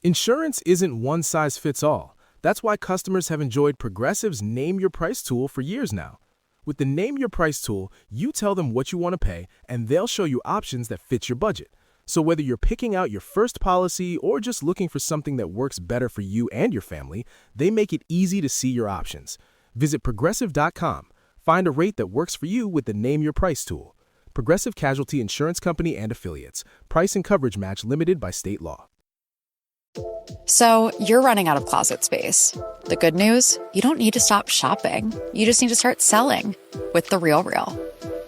Insurance isn't one size fits all. That's why customers have enjoyed Progressive's Name Your Price tool for years now. With the Name Your Price tool, you tell them what you want to pay, and they'll show you options that fit your budget. So whether you're picking out your first policy or just looking for something that works better for you and your family, they make it easy to see your options. Visit Progressive.com. Find a rate that works for you with the Name Your Price tool. Progressive Casualty Insurance Company and Affiliates. Price and coverage match limited by state law. So you're running out of closet space. The good news? You don't need to stop shopping. You just need to start selling with The RealReal.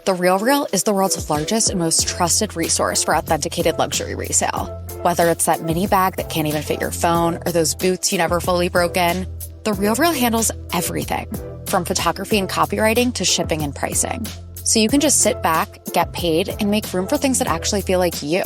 The RealReal is the world's largest and most trusted resource for authenticated luxury resale. Whether it's that mini bag that can't even fit your phone or those boots you never fully broke in, The RealReal handles everything from photography and copywriting to shipping and pricing. So you can just sit back, get paid, and make room for things that actually feel like you.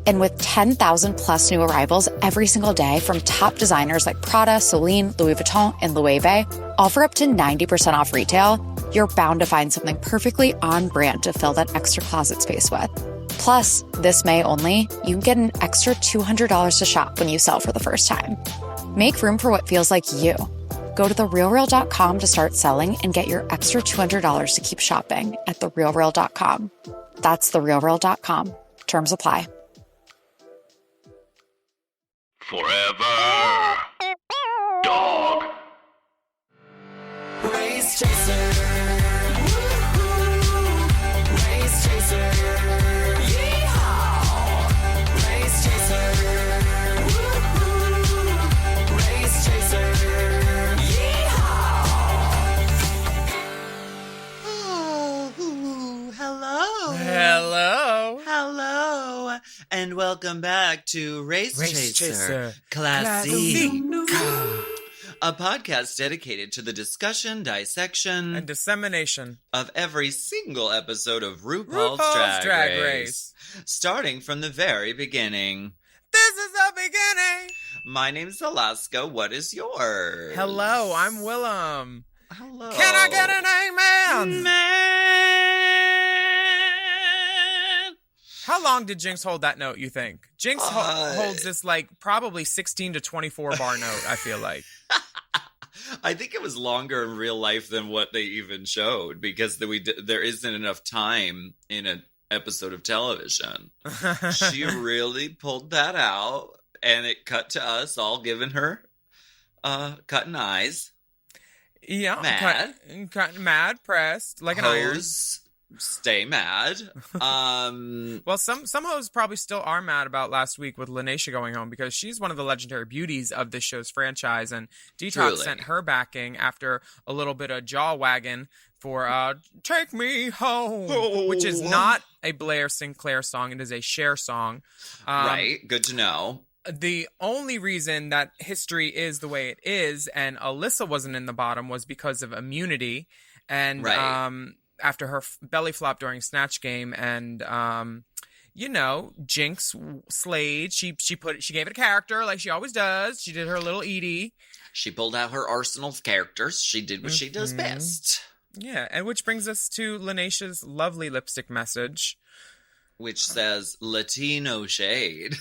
And with 10,000 plus new arrivals every single day from top designers like Prada, Celine, Louis Vuitton, and Loewe, all for up to 90% off retail, you're bound to find something perfectly on brand to fill that extra closet space with. Plus, this May only, you can get an extra $200 to shop when you sell for the first time. Make room for what feels like you. Go to therealreal.com to start selling and get your extra $200 to keep shopping at therealreal.com. That's therealreal.com. Terms apply. Forever Dog. Race chaser. Woo-hoo. Race chaser. Yeehaw. Race chaser. Woo-hoo. Race chaser. Yeehaw. Oh, hello. Hello. Hello. And welcome back to Race Chaser. Classique. A podcast dedicated to the discussion, dissection, And dissemination of every single episode of RuPaul's Drag Race. Starting from the very beginning. This is the beginning. My name's Alaska. What is yours? Hello, I'm Willam. Hello. Can I get an amen? Man. How long did Jinx hold that note, you think? Jinx holds this, probably 16 to 24 bar note, I feel like. I think it was longer in real life than what they even showed because there isn't enough time in an episode of television. She really pulled that out, and it cut to us all giving her cutting eyes. Yeah. Mad. Mad, pressed, like an iron. Hose, stay mad. Well, some hoes probably still are mad about last week with Lanesha going home because she's one of the legendary beauties of this show's franchise, and Detox Truly. sent her backing after a little bit of jaw wagging for Take Me Home, which is not a Blair Sinclair song. It is a Cher song. Right. Good to know. The only reason that history is the way it is and Alyssa wasn't in the bottom was because of immunity and Right. After her belly flop during Snatch Game, and Jinx slayed. She gave it a character like she always does. She did her little Edie. She pulled out her arsenal of characters. She did what she does best. Yeah, and which brings us to Lanesha's lovely lipstick message, Which says Latino shade.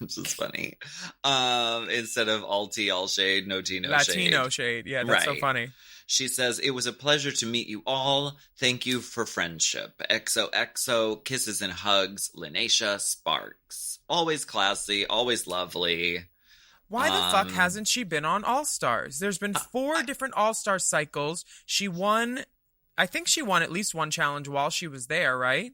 Which is funny. Instead of all tea, all shade, no tea, no shade. Latino shade. Yeah, that's so Right. funny. She says, it was a pleasure to meet you all. Thank you for friendship. XOXO, kisses and hugs, Lanesha Sparks. Always classy, always lovely. Why the fuck hasn't she been on All Stars? There's been 4 different All Star cycles. I think she won at least one challenge while she was there, right?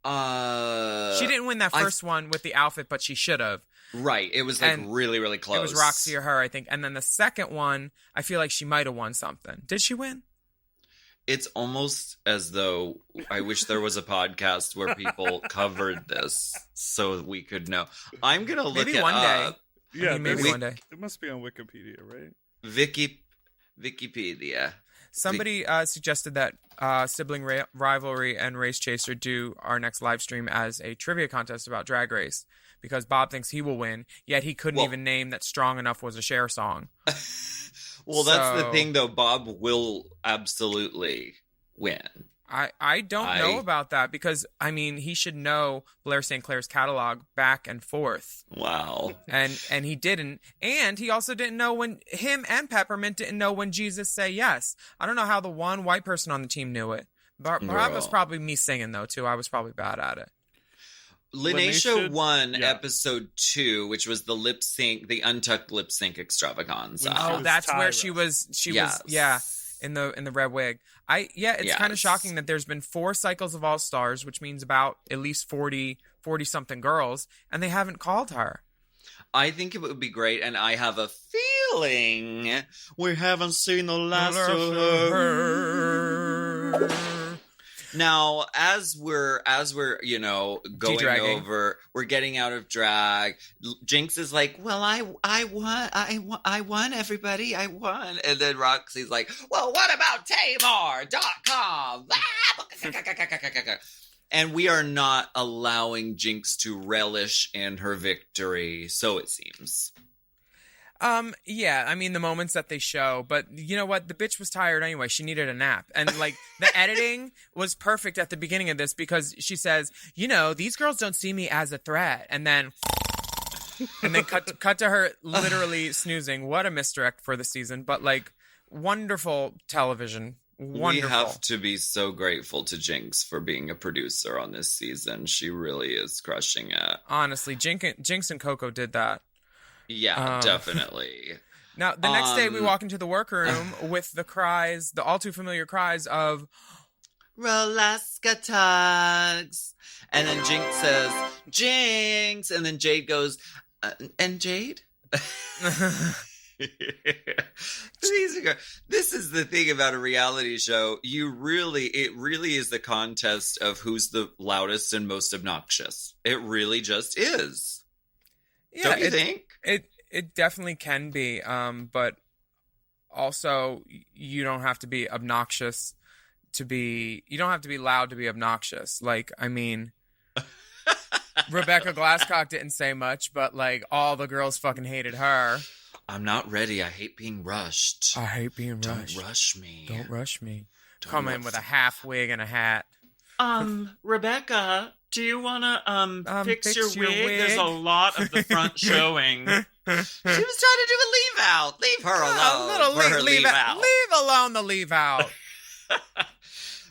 She didn't win that first one with the outfit, but she should have. Right. It was really, really close. It was Roxy or her, I think. And then the second one, I feel like she might have won something. Did she win? It's almost as though I wish there was a podcast where people covered this so we could know. I'm going to look Maybe it one day. up. Yeah, maybe one day. It must be on Wikipedia, right? Wikipedia. Somebody suggested that Sibling Rivalry and Race Chaser do our next live stream as a trivia contest about Drag Race because Bob thinks he will win, yet he couldn't even name that Strong Enough was a Cher song. Well, that's the thing, though. Bob will absolutely win. I don't know about that because, I mean, he should know Blair St. Clair's catalog back and forth. Wow. And he didn't. And he also didn't know when, him and Peppermint didn't know when Jesus Say Yes. I don't know how the one white person on the team knew it. That was probably me singing, though, too. I was probably bad at it. Lineysha won episode 2, which was the lip sync, the untucked lip sync extravaganza. Oh, that's where she was, in the red wig. It's kind of shocking that there's been 4 cycles of All Stars, which means about at least 40 something girls, and they haven't called her. I think it would be great, and I have a feeling we haven't seen the last of her. Now, as we're going De-dragging. over, we're getting out of drag. Jinx is like, "Well, I won, everybody, I won." And then Roxy's like, "Well, what about Tamar.com?" And we are not allowing Jinx to relish in her victory, so it seems. Yeah, I mean, the moments that they show, but you know what? The bitch was tired anyway. She needed a nap. And, like, the editing was perfect at the beginning of this because she says, these girls don't see me as a threat. And then cut to her literally snoozing. What a misdirect for the season. But, like, wonderful television. Wonderful. We have to be so grateful to Jinx for being a producer on this season. She really is crushing it. Honestly, Jinx and Coco did that. Yeah, definitely. Now, the next day we walk into the workroom with the all too familiar cries of Rolaska Tugs. And then Jinx says, Jinx. And then Jade goes, and Jade? This is the thing about a reality show. It really is the contest of who's the loudest and most obnoxious. It really just is. Yeah, don't you think? It definitely can be, but also you don't have to be obnoxious you don't have to be loud to be obnoxious. Like, I mean, Rebecca Glasscock didn't say much, but like all the girls fucking hated her. I'm not ready. I hate being rushed. Don't rush me. Don't rush me. Come in with a half wig and a hat. Rebecca, do you want to fix your wig? There's a lot of the front showing. She was trying to do a leave out. Leave her alone. Leave out. Leave alone the leave out.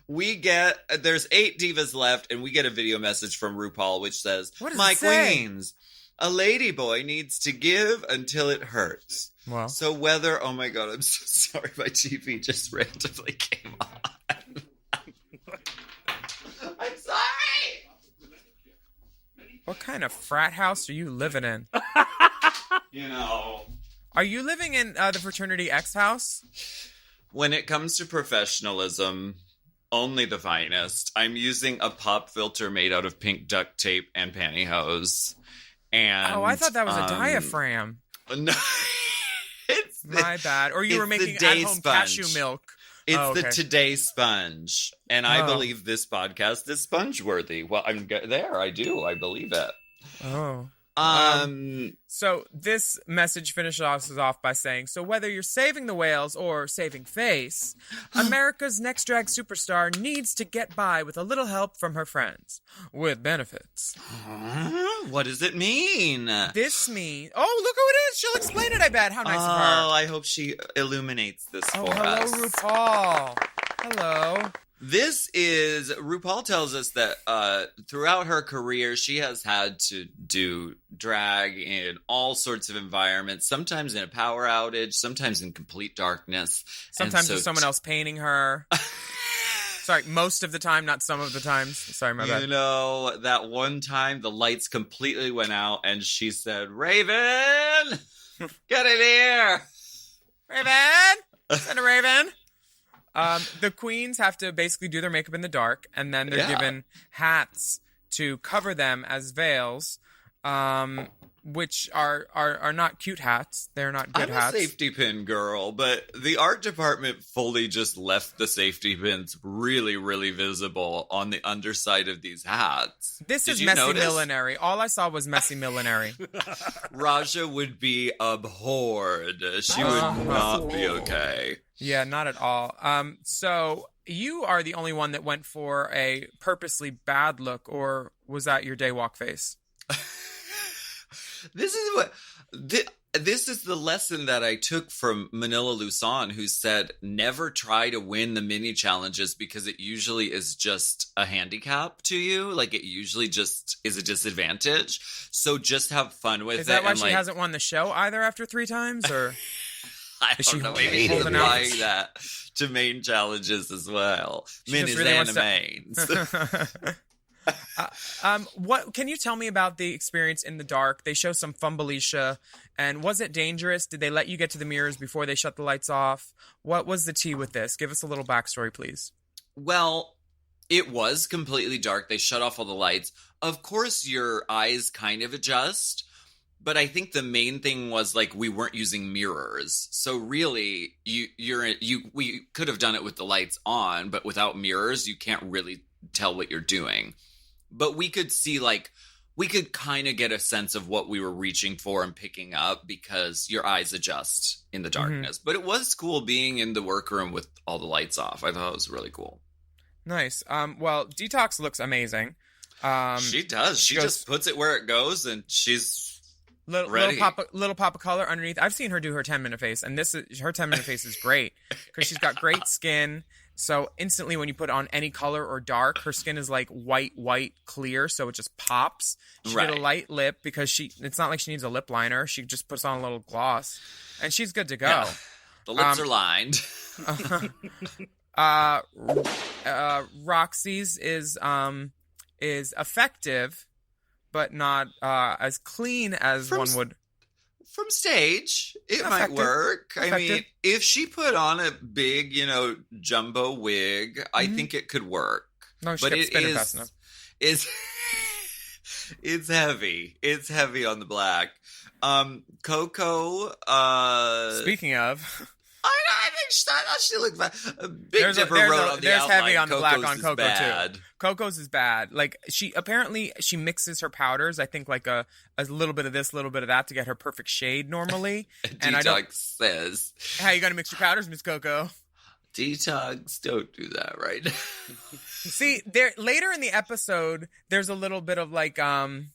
There's 8 divas left, and we get a video message from RuPaul which says, "My queens, a ladyboy needs to give until it hurts." Well, so oh my God, I'm so sorry, my TV just randomly came on. I'm sorry. What kind of frat house are you living in? Are you living in the Fraternity X house? When it comes to professionalism, only the finest. I'm using a pop filter made out of pink duct tape and pantyhose. And I thought that was a diaphragm. No, my bad. Or you were making at-home cashew milk. It's the Today Sponge. And I believe this podcast is sponge-worthy. Well, I'm there. I do. I believe it. Oh. So this message finishes us off by saying, so whether you're saving the whales or saving face, America's next drag superstar needs to get by with a little help from her friends. With benefits. What does it mean? This means... Oh, look who it is! She'll explain it, I bet. How nice of her. Oh, I hope she illuminates this for us. Hello, RuPaul. Hello. This is, RuPaul tells us that throughout her career, she has had to do drag in all sorts of environments, sometimes in a power outage, sometimes in complete darkness. Sometimes with someone else painting her. Sorry, most of the time, not some of the times. Sorry, my bad. You know, that one time the lights completely went out and she said, Raven, get in here. Raven, send a Raven. The queens have to basically do their makeup in the dark, and then they're given hats to cover them as veils, which are not cute hats. They're not good hats. I'm a safety pin girl, but the art department fully just left the safety pins really, really visible on the underside of these hats. This is messy millinery. All I saw was messy millinery. Raja would be abhorred. She would not be okay. Yeah, not at all. So you are the only one that went for a purposely bad look, or was that your daywalk face? This is what this is the lesson that I took from Manila Luzon, who said never try to win the mini challenges because it usually is just a handicap to you. Like it usually just is a disadvantage. So just have fun with it. Is that why and she hasn't won the show either after 3 times, or? I don't know. Maybe she's applying that to main challenges as well. Min is animains. What can you tell me about the experience in the dark? They show some Fumbleisha, and was it dangerous? Did they let you get to the mirrors before they shut the lights off? What was the tea with this? Give us a little backstory, please. Well, it was completely dark. They shut off all the lights. Of course, your eyes kind of adjust. But I think the main thing was like we weren't using mirrors, so really we could have done it with the lights on, but without mirrors, you can't really tell what you're doing. But we could see we could kind of get a sense of what we were reaching for and picking up because your eyes adjust in the darkness. But it was cool being in the workroom with all the lights off. I thought it was really cool. Nice. Well, Detox looks amazing. She does. She just puts it where it goes, and she's. Little pop of color underneath. I've seen her do her 10-minute face, and her 10-minute face is great because she's got great skin. So instantly, when you put on any color or dark, her skin is like white, clear, so it just pops. She did a light lip because it's not like she needs a lip liner. She just puts on a little gloss, and she's good to go. Yeah. The lips are lined. Roxy's is effective, but not as clean as one would. From stage, it might work. I mean, if she put on a big, jumbo wig, I think it could work. No, she kept spinning fast enough. It's heavy. It's heavy on the black. Coco. Speaking of. I think she looked bad. Big Dipper wrote on the there's outline, heavy on the black on Coco bad. too. Coco's is bad. Like she mixes her powders. I think like a little bit of this, a little bit of that to get her perfect shade normally. And Detox says, "How you gonna mix your powders, Miss Coco?" Detox, don't do that right now. See, later in the episode, there's a little bit of like a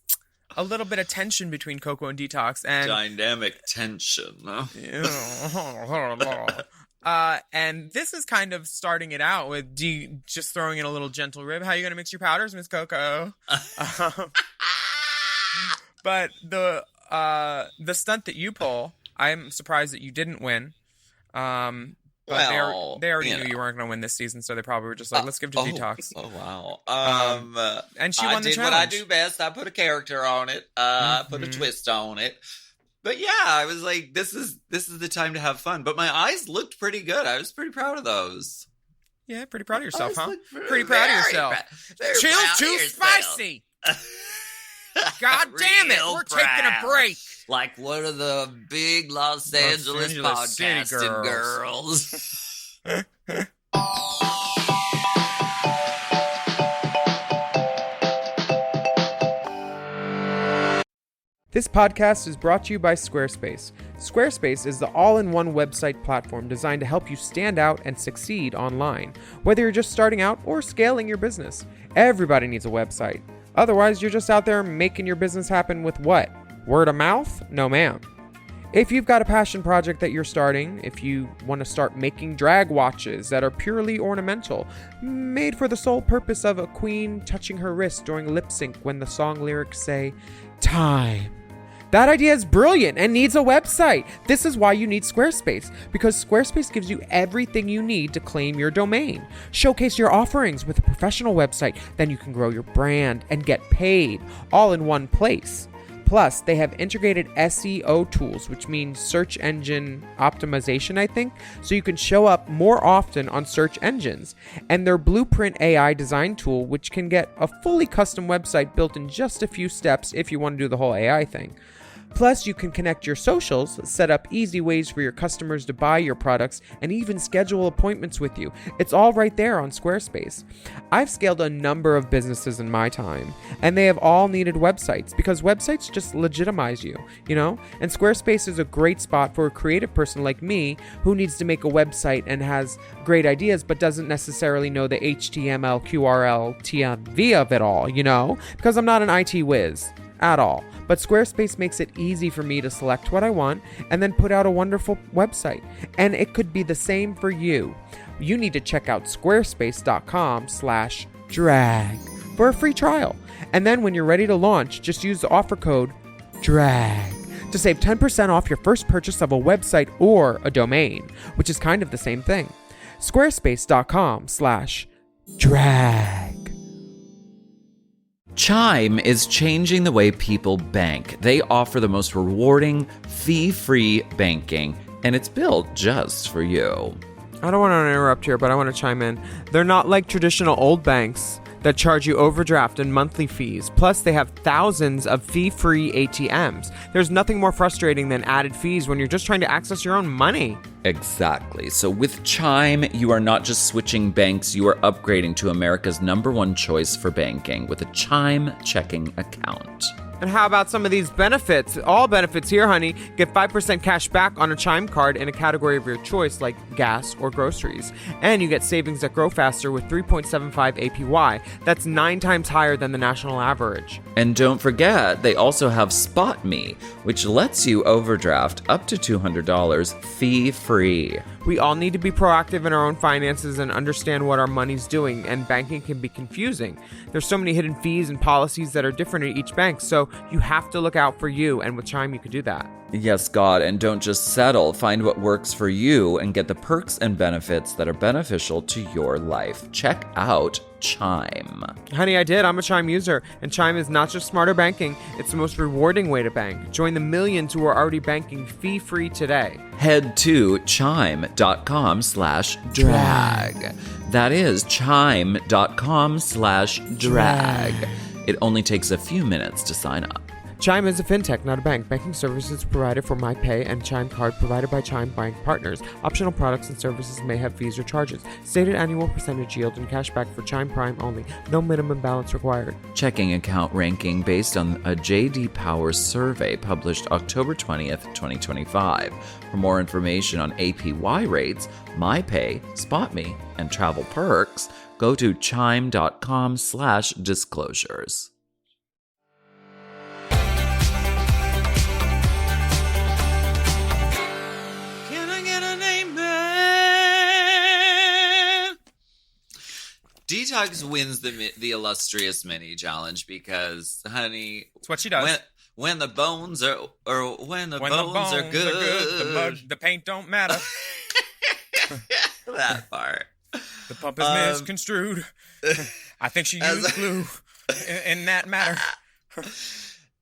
little bit of tension between Coco and Detox, and dynamic tension. Huh? And this is kind of starting it out with just throwing in a little gentle rib. How are you going to mix your powders, Miss Coco? But the stunt that you pull, I'm surprised that you didn't win. But they already knew you weren't going to win this season, so they probably were just like, let's give it to Detox. Oh, wow. And she won the challenge. I did what I do best. I put a character on it. I put a twist on it. But yeah, I was like, this is the time to have fun. But my eyes looked pretty good. I was pretty proud of those. Yeah, pretty proud of yourself, huh? Pretty proud of yourself. Chill's too spicy. God damn it, we're taking a break. Like one of the big Los Angeles podcasting girls. This podcast is brought to you by Squarespace. Squarespace is the all-in-one website platform designed to help you stand out and succeed online. Whether you're just starting out or scaling your business, everybody needs a website. Otherwise, you're just out there making your business happen with what? Word of mouth? No, ma'am. If you've got a passion project that you're starting, if you want to start making drag watches that are purely ornamental, made for the sole purpose of a queen touching her wrist during lip sync when the song lyrics say, time. That idea is brilliant and needs a website. This is why you need Squarespace, because Squarespace gives you everything you need to claim your domain. Showcase your offerings with a professional website, then you can grow your brand and get paid all in one place. Plus, they have integrated SEO tools, which means search engine optimization, I think, so you can show up more often on search engines. And their Blueprint AI design tool, which can get a fully custom website built in just a few steps if you want to do the whole AI thing. Plus, you can connect your socials, set up easy ways for your customers to buy your products, and even schedule appointments with you. It's all right there on Squarespace. I've scaled a number of businesses in my time, and they have all needed websites because websites just legitimize you, you know? And Squarespace is a great spot for a creative person like me who needs to make a website and has great ideas but doesn't necessarily know the HTML, QRL, TMV of it all, you know? Because I'm not an IT whiz at all. But Squarespace makes it easy for me to select what I want and then put out a wonderful website. And it could be the same for you. You need to check out squarespace.com/drag for a free trial. And then when you're ready to launch, just use the offer code DRAG to save 10% off your first purchase of a website or a domain, which is kind of the same thing. Squarespace.com/drag. Chime is changing the way people bank. They offer the most rewarding, fee-free banking, and it's built just for you. I don't want to interrupt here, but I want to chime in. They're not like traditional old banks that charge you overdraft and monthly fees. Plus, they have thousands of fee-free ATMs. There's nothing more frustrating than added fees when you're just trying to access your own money. Exactly. So with Chime, you are not just switching banks, you are upgrading to America's #1 choice for banking with a Chime checking account. And how about some of these benefits? All benefits here, honey. Get 5% cash back on a Chime card in a category of your choice like gas or groceries. And you get savings that grow faster with 3.75 APY. That's 9 times higher than the national average. And don't forget, they also have Spot Me, which lets you overdraft up to $200 fee-free. We all need to be proactive in our own finances and understand what our money's doing, and banking can be confusing. There's so many hidden fees and policies that are different at each bank, so you have to look out for you, and with Chime you can do that. Yes, God, and don't just settle. Find what works for you and get the perks and benefits that are beneficial to your life. Check out Chime. Honey, I did. I'm a Chime user, and Chime is not just smarter banking, it's the most rewarding way to bank. Join the millions who are already banking fee-free today. Head to chime.com/drag. That is chime.com/drag. It only takes a few minutes to sign up. Chime is a fintech, not a bank. Banking services provided for MyPay and Chime Card provided by Chime Bank Partners. Optional products and services may have fees or charges. Stated annual percentage yield and cashback for Chime Prime only. No minimum balance required. Checking account ranking based on a J.D. Power survey published October 20th, 2025. For more information on APY rates, MyPay, SpotMe, and travel perks, go to chime.com/disclosures. Detox wins the illustrious mini challenge because, honey, It's what she does. When the bones are when the bones are good, the paint don't matter. that part. The pump is misconstrued. I think she used glue in that matter.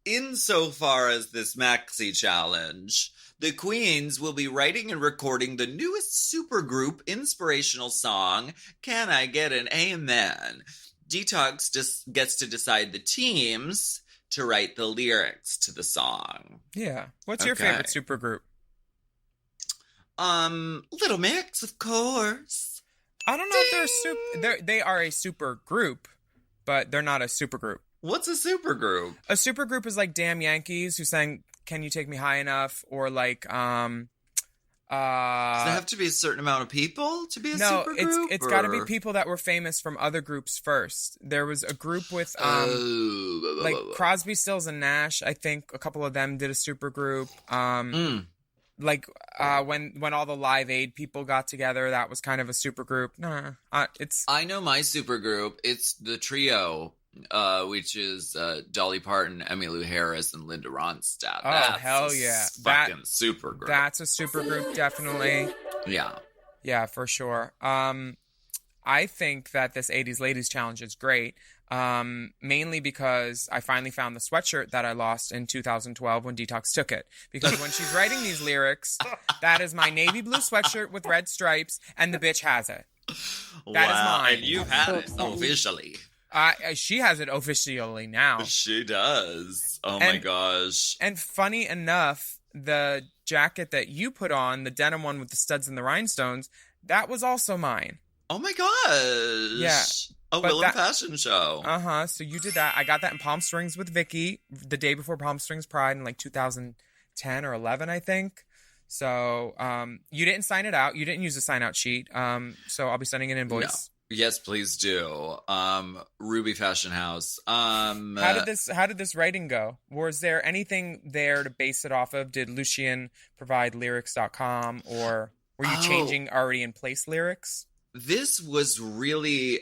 Insofar as this maxi challenge, the queens will be writing and recording the newest supergroup inspirational song, Can I Get an Amen? Detox just gets to decide the teams to write the lyrics to the song. Yeah. What's your favorite supergroup? Little Mix, of course. I don't know if they are a super group, but they're not a super group. What's a supergroup? A supergroup is like Damn Yankees, who sang Can You Take Me High Enough? Or like, Does there have to be a certain amount of people to be a supergroup? No, it's got to be people that were famous from other groups first. There was a group with, like Crosby, Stills, and Nash. I think a couple of them did a supergroup. Like when all the Live Aid people got together, that was kind of a supergroup. I know my supergroup. It's the trio. Which is Dolly Parton, Emmylou Harris, and Linda Ronstadt. Oh, hell yeah. Fucking super group. That's a super group, definitely. Yeah. Yeah, for sure. I think that this 80s Ladies Challenge is great, mainly because I finally found the sweatshirt that I lost in 2012 when Detox took it. Because when she's writing these lyrics, that is my navy blue sweatshirt with red stripes, and the bitch has it. That is mine. And you have it officially. She has it officially now. She does. Oh my gosh. And funny enough, the jacket that you put on, the denim one with the studs and the rhinestones, that was also mine. Oh my gosh. Yeah. A Willam fashion show. So you did that. I got that in Palm Springs with Vicky the day before Palm Springs Pride in like 2010 or 11, I think. So you didn't sign it out. You didn't use a sign out sheet. So I'll be sending an invoice. No. Yes, please do. Ruby Fashion House. How did this writing go? Was there anything there to base it off of? Did Lucien provide lyrics.com, or were you changing already in place lyrics? This was really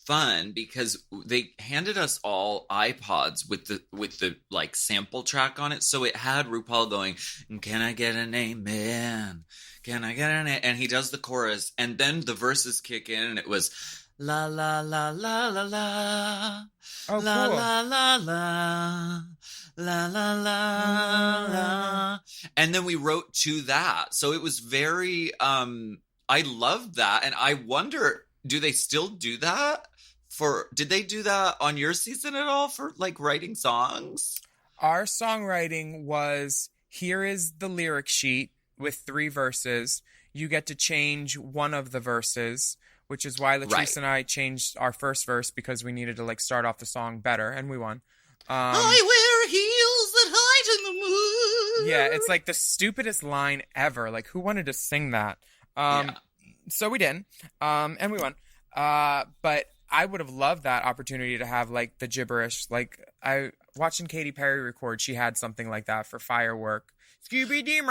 fun because they handed us all iPods with the like sample track on it. So it had RuPaul going, "Can I get an amen? Can I get an amen?" And he does the chorus, and then the verses kick in, and it was la la la la la la, oh, la cool. la la la. La la la la, and then we wrote to that. So it was very I loved that, and I wonder, do they still do that? Did they do that on your season at all for like writing songs? Our songwriting was, here is the lyric sheet with 3 verses. You get to change one of the verses, which is why Latrice and I changed our first verse because we needed to like start off the song better, and we won. I wear heels that hide in the moon. Yeah, it's like the stupidest line ever. Like, who wanted to sing that? So we did, and we won. But I would have loved that opportunity to have like the gibberish. Like, I watching Katy Perry record, she had something like that for Firework. Scooby-Doo,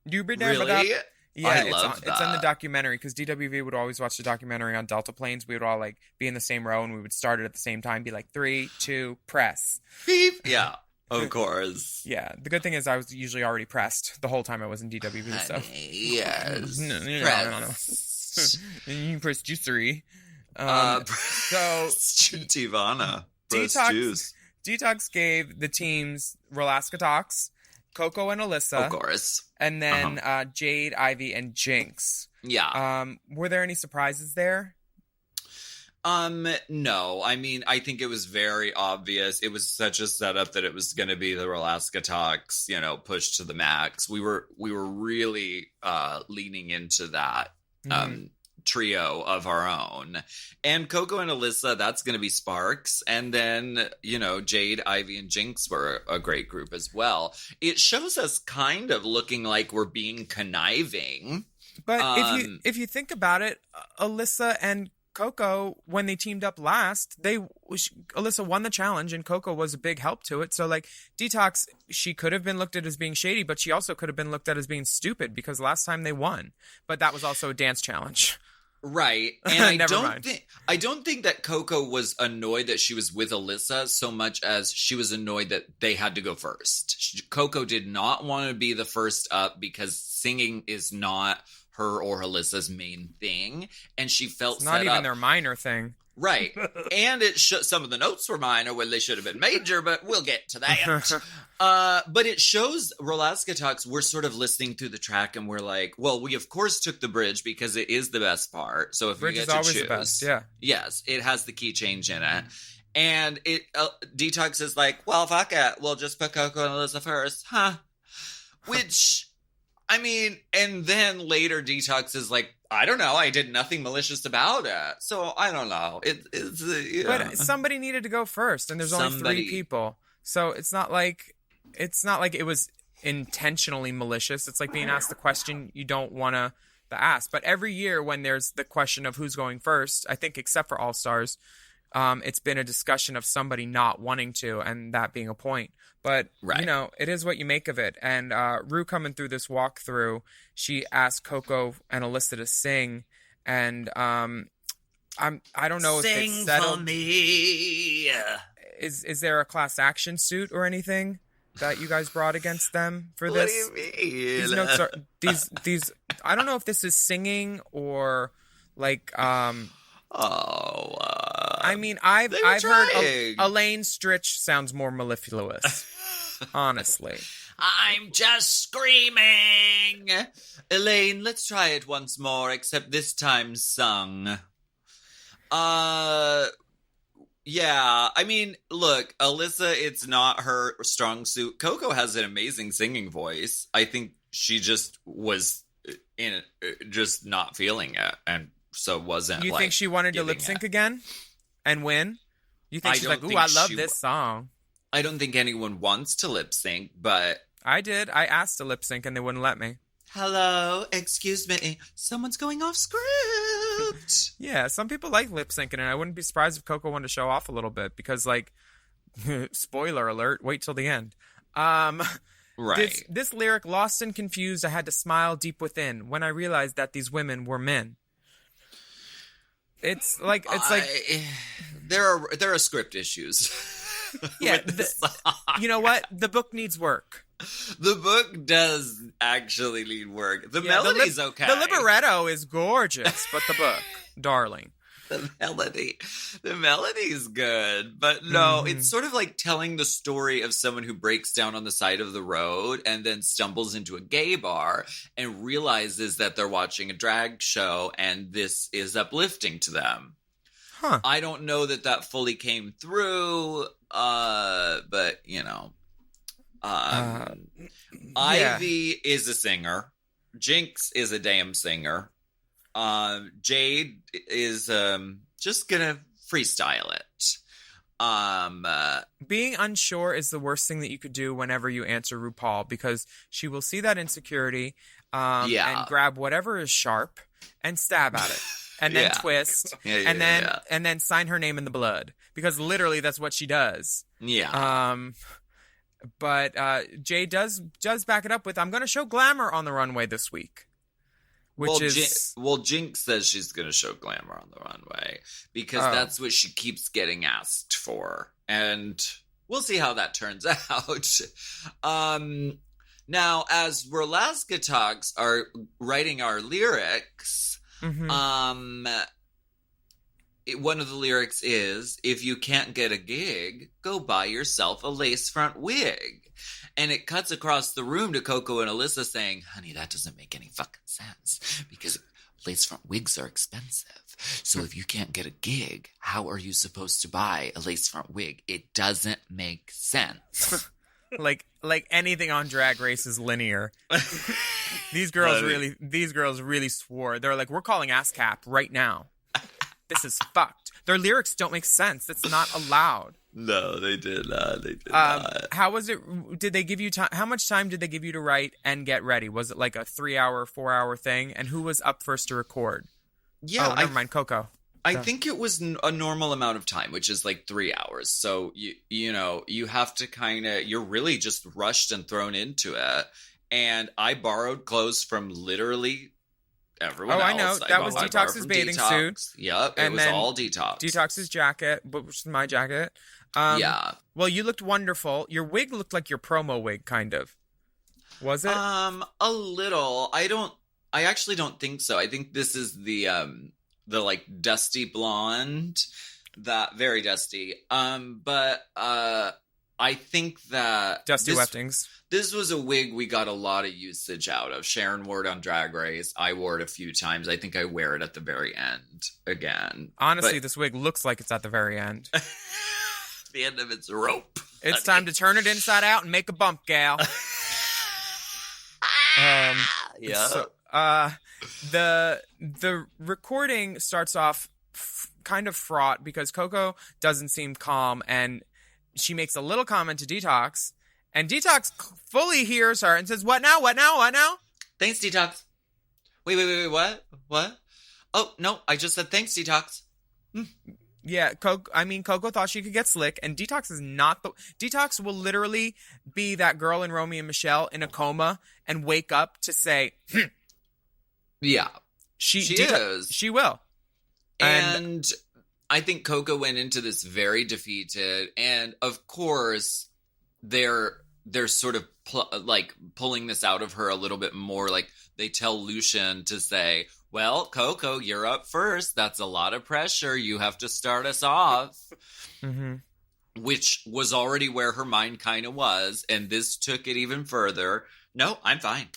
Really? Yeah, I love that. It's in the documentary because DWV would always watch the documentary on Delta planes. We would all like be in the same row and we would start it at the same time. Be like 3, 2, press. Beep. Yeah, of course. Yeah, the good thing is I was usually already pressed the whole time I was in DWV. So yes, no. You pressed you 3. So Tivana. Detox gave the teams Rolaska Talks, Coco and Alyssa, of course, and then Jade, Ivy, and Jinx. Yeah. Were there any surprises there? No. I mean, I think it was very obvious. It was such a setup that it was going to be the Rolaska Talks, pushed to the max. We were really leaning into that trio of our own. And Coco and Alyssa, that's going to be Sparks. And then, Jade, Ivy, and Jinx were a great group as well. It shows us kind of looking like we're being conniving. But if you think about it, Alyssa and Coco, when they teamed up last, Alyssa won the challenge and Coco was a big help to it. So like Detox, she could have been looked at as being shady, but she also could have been looked at as being stupid because last time they won. But that was also a dance challenge. Right. And I don't think that Coco was annoyed that she was with Alyssa so much as she was annoyed that they had to go first. Coco did not want to be the first up because singing is not her or Alyssa's main thing, and she felt it's not even their minor thing. Right. And some of the notes were minor when they should have been major, but we'll get to that. But it shows Rolaska Talks, we're sort of listening through the track and we're like, well, we of course took the bridge because it is the best part. So if bridge we get is to always choose, the best, yeah. Yes, it has the key change in it. And Detox is like, well, fuck it, we'll just put Coco and Alyssa first, huh? Which, I mean, and then later Detox is like, I don't know, I did nothing malicious about it. So I don't know. But somebody needed to go first, and there's only 3 people. So it's not like it was intentionally malicious. It's like being asked the question you don't want to ask. But every year when there's the question of who's going first, I think except for All Stars, it's been a discussion of somebody not wanting to, and that being a point. But, it is what you make of it. And Rue coming through this walkthrough, she asked Coco and Alyssa to sing. And I don't know if it's settled. Sing for me. Is there a class action suit or anything that you guys brought against them for this? What do you mean? These notes are these. I don't know if this is singing or like. I mean, I've heard Elaine Stritch sounds more mellifluous. Honestly, I'm just screaming. Elaine, let's try it once more, except this time sung. Yeah, I mean, look, Alyssa, it's not her strong suit. Coco has an amazing singing voice. I think she just was just not feeling it, and so wasn't. You like, think she wanted to giving lip sync it. again and win? You think I she's don't like, ooh, think I love she this song. I don't think anyone wants to lip sync, but I did. I asked to lip sync and they wouldn't let me. hello, excuse me, someone's going off script. Yeah, some people like lip syncing, and I wouldn't be surprised if Coco wanted to show off a little bit because, like, spoiler alert, wait till the end. Right. This lyric, lost and confused, I had to smile deep within when I realized that these women were men. It's like there are script issues. yeah. with this song. You know what? The book needs work. The book does actually need work. The Yeah, melody's okay. The libretto is gorgeous, but the book, darling. The melody's good, but no, Mhm. it's sort of like telling the story of someone who breaks down on the side of the road and then stumbles into a gay bar and realizes that they're watching a drag show and this is uplifting to them. Huh. I don't know that fully came through, but you know, Yeah. Ivy is a singer. Jinx is a damn singer. Jade is just gonna freestyle it. Being unsure is the worst thing that you could do whenever you answer RuPaul, because she will see that insecurity and grab whatever is sharp and stab at it. And then twist, and then sign her name in the blood, because literally that's what she does. Yeah. But Jay does back it up with, "I'm going to show glamour on the runway this week," which Jinx says she's going to show glamour on the runway because that's what she keeps getting asked for, and we'll see how that turns out. Now, as Rolaska Talks are writing our lyrics. Mhm. One of the lyrics is, if you can't get a gig, go buy yourself a lace front wig. And it cuts across the room to Coco and Alyssa saying, honey, that doesn't make any fucking sense because lace front wigs are expensive. So if you can't get a gig, how are you supposed to buy a lace front wig? It doesn't make sense. like anything on Drag Race is linear. These girls really swore. They're like, "We're calling ASCAP right now. This is fucked." Their lyrics don't make sense. It's not allowed. No, they did not. They did not. How was it? Did they give you time? How much time did they give you to write and get ready? Was it like a 3-hour, 4-hour thing? And who was up first to record? Yeah, never mind, Coco. I think it was a normal amount of time, which is like 3 hours. So you know, you have to you're really just rushed and thrown into it. And I borrowed clothes from literally everyone else. I know. That was Detox's bathing suit. Yep, it was all Detox. Detox's jacket, which is my jacket. Yeah. Well, you looked wonderful. Your wig looked like your promo wig, kind of. Was it? A little. I actually don't think so. I think this is the like dusty blonde, that very dusty. But I think that Dusty Weftings. This was a wig we got a lot of usage out of. Sharon wore it on Drag Race. I wore it a few times. I think I wear it at the very end again. Honestly, this wig looks like it's at the very end. The end of its rope. It's time to turn it inside out and make a bump, gal. Yeah. So, the recording starts off kind of fraught because Coco doesn't seem calm, and she makes a little comment to Detox, and Detox fully hears her and says, "What now? What now? What now?" Thanks, Detox. Wait, what? What? Oh, no, I just said thanks, Detox. Yeah, Coco thought she could get slick, and Detox is not Detox will literally be that girl in Romeo and Michelle in a coma and wake up to say, Yeah. She is. She will. And I think Coco went into this very defeated, and of course, they're sort of pulling this out of her a little bit more. Like, they tell Lucian to say, well, Coco, you're up first. That's a lot of pressure. You have to start us off. Mm-hmm. Which was already where her mind kind of was, and this took it even further. No, I'm fine.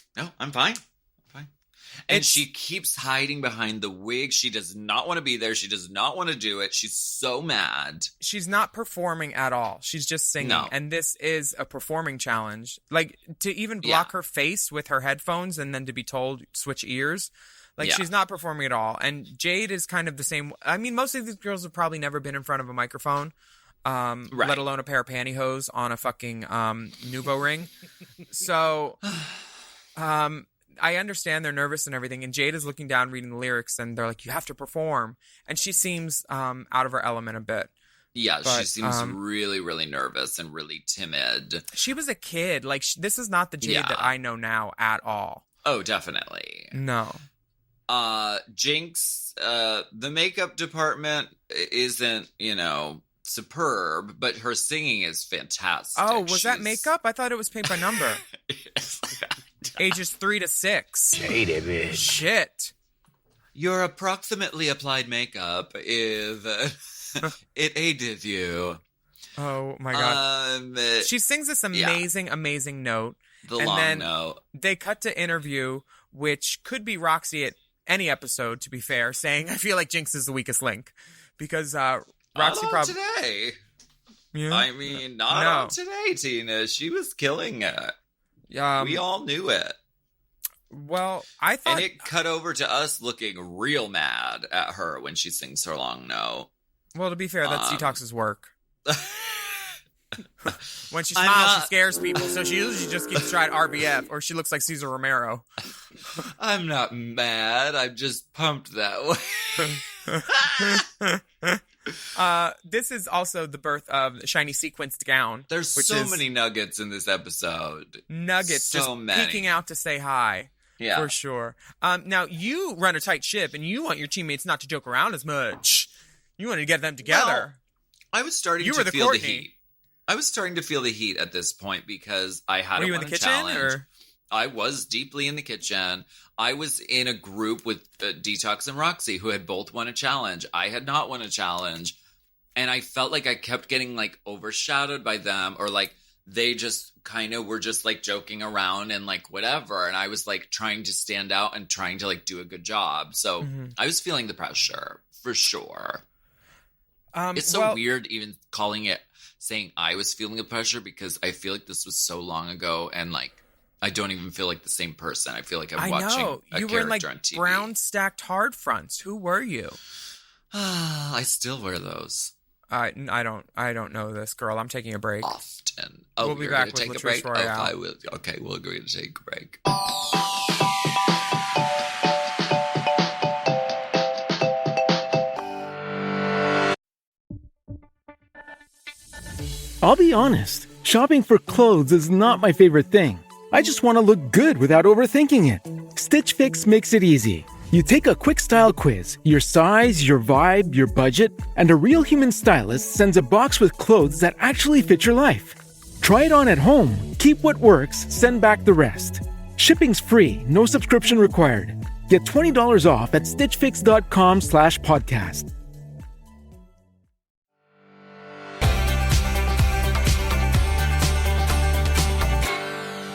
And she keeps hiding behind the wig. She does not want to be there. She does not want to do it. She's so mad. She's not performing at all. She's just singing. No. And this is a performing challenge. Like, to even block her face with her headphones and then to be told, switch ears. Like, she's not performing at all. And Jade is kind of the same. I mean, most of these girls have probably never been in front of a microphone, let alone a pair of pantyhose on a fucking Nouveau ring. So, I understand they're nervous and everything. And Jade is looking down, reading the lyrics, and they're like, you have to perform. And she seems out of her element a bit. Yeah, she seems really, really nervous and really timid. She was a kid. Like, this is not the Jade that I know now at all. Oh, definitely. No. Jinx, the makeup department isn't, superb, but her singing is fantastic. Oh, was that makeup? I thought it was paint by number. Ages 3 to 6. Hate it, bitch. Shit. Your approximately applied makeup is it aided you. Oh my god. She sings this amazing note. The long note. They cut to interview, which could be Roxy at any episode, to be fair, saying, I feel like Jinx is the weakest link. Because Roxy probably today. Yeah. I mean, not on today, Tina. She was killing it. We all knew it. Well, I thought... And it cut over to us looking real mad at her when she sings her long note. Well, to be fair, that's Detox's work. When she smiles, she scares people, so she usually just keeps trying RBF, or she looks like Cesar Romero. I'm not mad. I'm just pumped that way. This is also the birth of the shiny sequenced gown. There's so many nuggets in this episode. Nuggets, so just many. Peeking out to say hi. Yeah, for sure. Now you run a tight ship, and you want your teammates not to joke around as much. You want to get them together. Well, I was starting to feel the heat. I was starting to feel the heat at this point because I had in the kitchen, or? I was deeply in the kitchen. I was in a group with Detox and Roxy, who had both won a challenge. I had not won a challenge. And I felt like I kept getting, like, overshadowed by them, or, like, they just kind of were just, like, joking around and, like, whatever. And I was, like, trying to stand out and trying to, like, do a good job. So I was feeling the pressure, for sure. It's so weird even saying I was feeling the pressure, because I feel like this was so long ago, and, like, I don't even feel like the same person. I feel like I'm watching a character on TV. You were in, like, brown stacked hard fronts. Who were you? I still wear those. I don't know this, girl. I'm taking a break. Often. Oh, we'll be back with take a break. Oh, I will. Okay, we'll agree to take a break. I'll be honest, shopping for clothes is not my favorite thing. I just want to look good without overthinking it. Stitch Fix makes it easy. You take a quick style quiz, your size, your vibe, your budget, and a real human stylist sends a box with clothes that actually fit your life. Try it on at home, keep what works, send back the rest. Shipping's free, no subscription required. Get $20 off at stitchfix.com/podcast.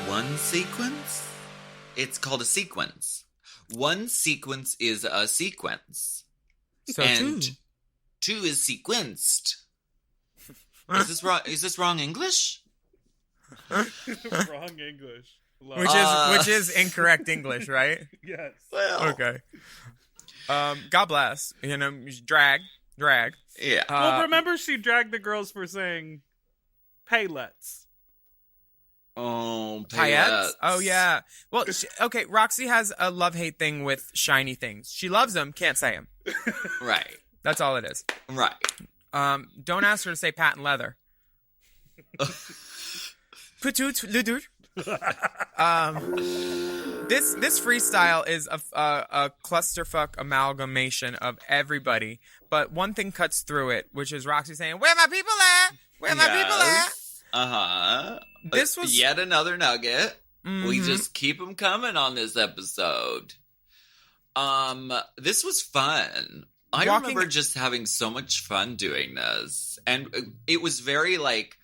One sequence? It's called a sequence. One sequence is a sequence. So and two is sequenced. Is this wrong? Is this wrong English? Wrong English. Which is incorrect English, right? Yes. Well, okay. God bless. Drag. Yeah. Well, remember she dragged the girls for saying paylets. Oh, paillettes? Oh, yeah. Well, okay, Roxy has a love-hate thing with shiny things. She loves them, can't say them. Right. That's all it is. Right. Don't ask her to say patent leather. This freestyle is a clusterfuck amalgamation of everybody, but one thing cuts through it, which is Roxy saying, "Where my people at? Where my people at?" This was yet another nugget. Mm-hmm. We just keep them coming on this episode. This was fun. I remember just having so much fun doing this. And it was very, like,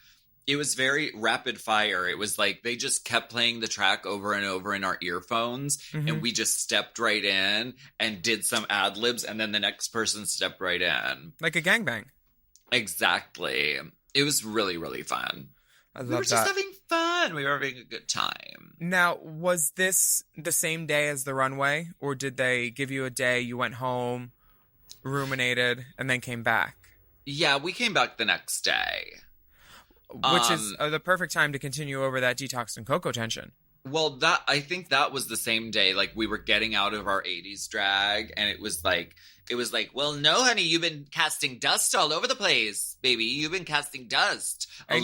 It was very rapid fire. It was like they just kept playing the track over and over in our earphones, and we just stepped right in and did some ad libs, and then the next person stepped right in. Like a gangbang. Exactly. It was really, really fun. I love We were that. just having fun. We were having a good time. Now, was this the same day as the runway, or did they give you a day, you went home, ruminated, and then came back? Yeah, we came back the next day. Which is the perfect time to continue over that Detox and Coco tension. Well, I think that was the same day. Like, we were getting out of our 80s drag, and it was like, well, no, honey, you've been casting dust all over the place, baby. You've been casting dust. And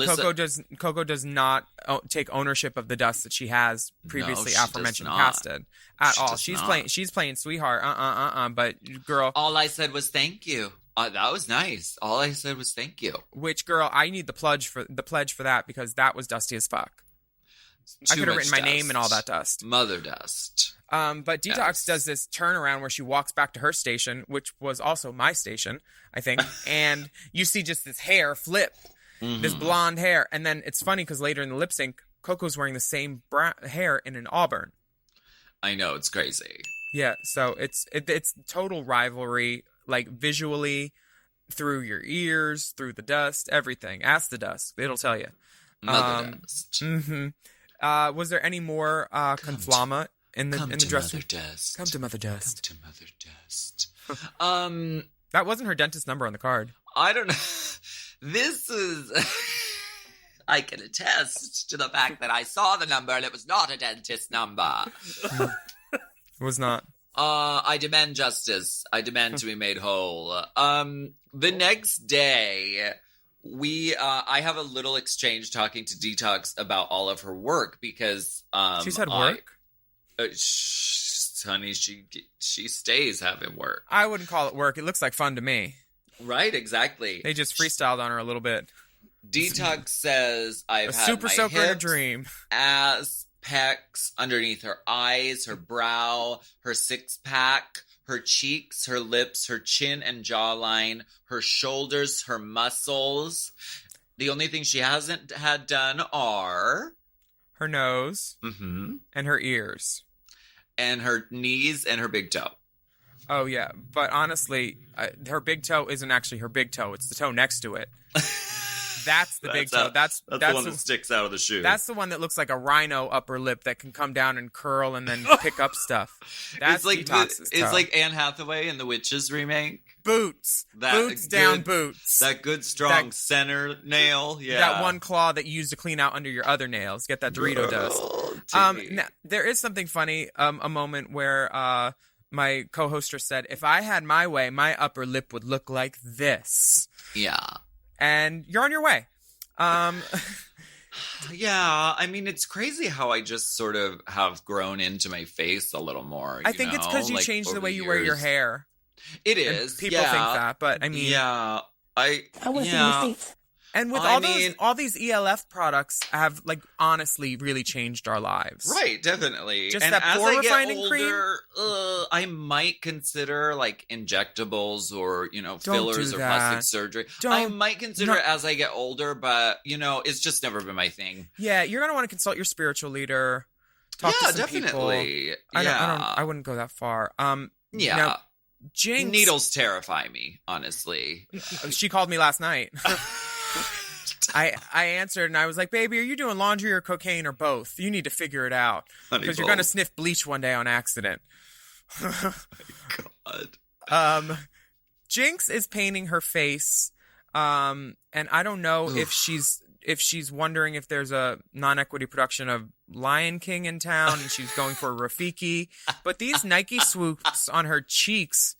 Coco does not take ownership of the dust that she has previously she aforementioned does not. casted at She all. does She's not. playing sweetheart. But girl, All I said was thank you. That was nice. All I said was thank you. which girl? I need the pledge for that because that was dusty as fuck. I Too could have much written my name dust. in all that dust. Mother dust. But Detox Yes. does this turnaround where she walks back to her station, which was also my station, I think, and you see just this hair flip, this blonde hair, and then it's funny because later in the lip sync, Coco's wearing the same hair in an auburn. I know, it's crazy. Yeah, so it's total rivalry, like visually, through your ears, through the dust, everything. Ask the dust; it'll tell you. Mother dust. Was there any more conflama in the Come to dress? Mother Dust. Come to Mother Dust. Come to Mother Dust. That wasn't her dentist number on the card. I don't know. This is... I can attest to the fact that I saw the number and it was not a dentist number. It was not. I demand justice. I demand to be made whole. The next day, I have a little exchange talking to Detox about all of her work because She said work? Honey, she stays having work. I wouldn't call it work. It looks like fun to me. Right, exactly. They just freestyled on her a little bit. Detox says I've A had super my soaker in a hips, dream. ass, pecs, underneath her eyes, her brow, her six-pack, her cheeks, her lips, her chin and jawline, her shoulders, her muscles. The only thing she hasn't had done are... Her nose Mhm. and her ears. And her knees and her big toe. Oh, yeah. But honestly, her big toe isn't actually her big toe. It's the toe next to it. That's the big toe. That's the one that sticks out of the shoe. That's the one that looks like a rhino upper lip that can come down and curl and then pick up stuff. That's Detox's toe. It's like Anne Hathaway in the Witches remake. Boots. Boots down boots. That good strong center nail. Yeah. That one claw that you use to clean out under your other nails. Get that Dorito dust. Now, there is something funny. A moment where my co-hoster said, "If I had my way, my upper lip would look like this." Yeah. And you're on your way. Yeah, I mean, it's crazy how I just sort of have grown into my face a little more. I think it's because you changed the way you wear your hair. It And is. people think that, but I mean, yeah, I was in the States. and with all these ELF products have like honestly really changed our lives. Right, definitely. Just and that as pore I get refining older, I might consider like injectables or fillers or plastic surgery. I might consider it as I get older, but it's just never been my thing. Yeah, you're gonna want to consult your spiritual leader. Talk to some definitely. people. I wouldn't go that far. Yeah. Now, Jinx. Needles terrify me, honestly. She called me last night. I answered and I was like, "Baby, are you doing laundry or cocaine or both? You need to figure it out because you're gonna sniff bleach one day on accident." God. Jinx is painting her face, and I don't know if she's wondering if there's a non-equity production of Lion King in town and she's going for a Rafiki. But these Nike swoops on her cheeks,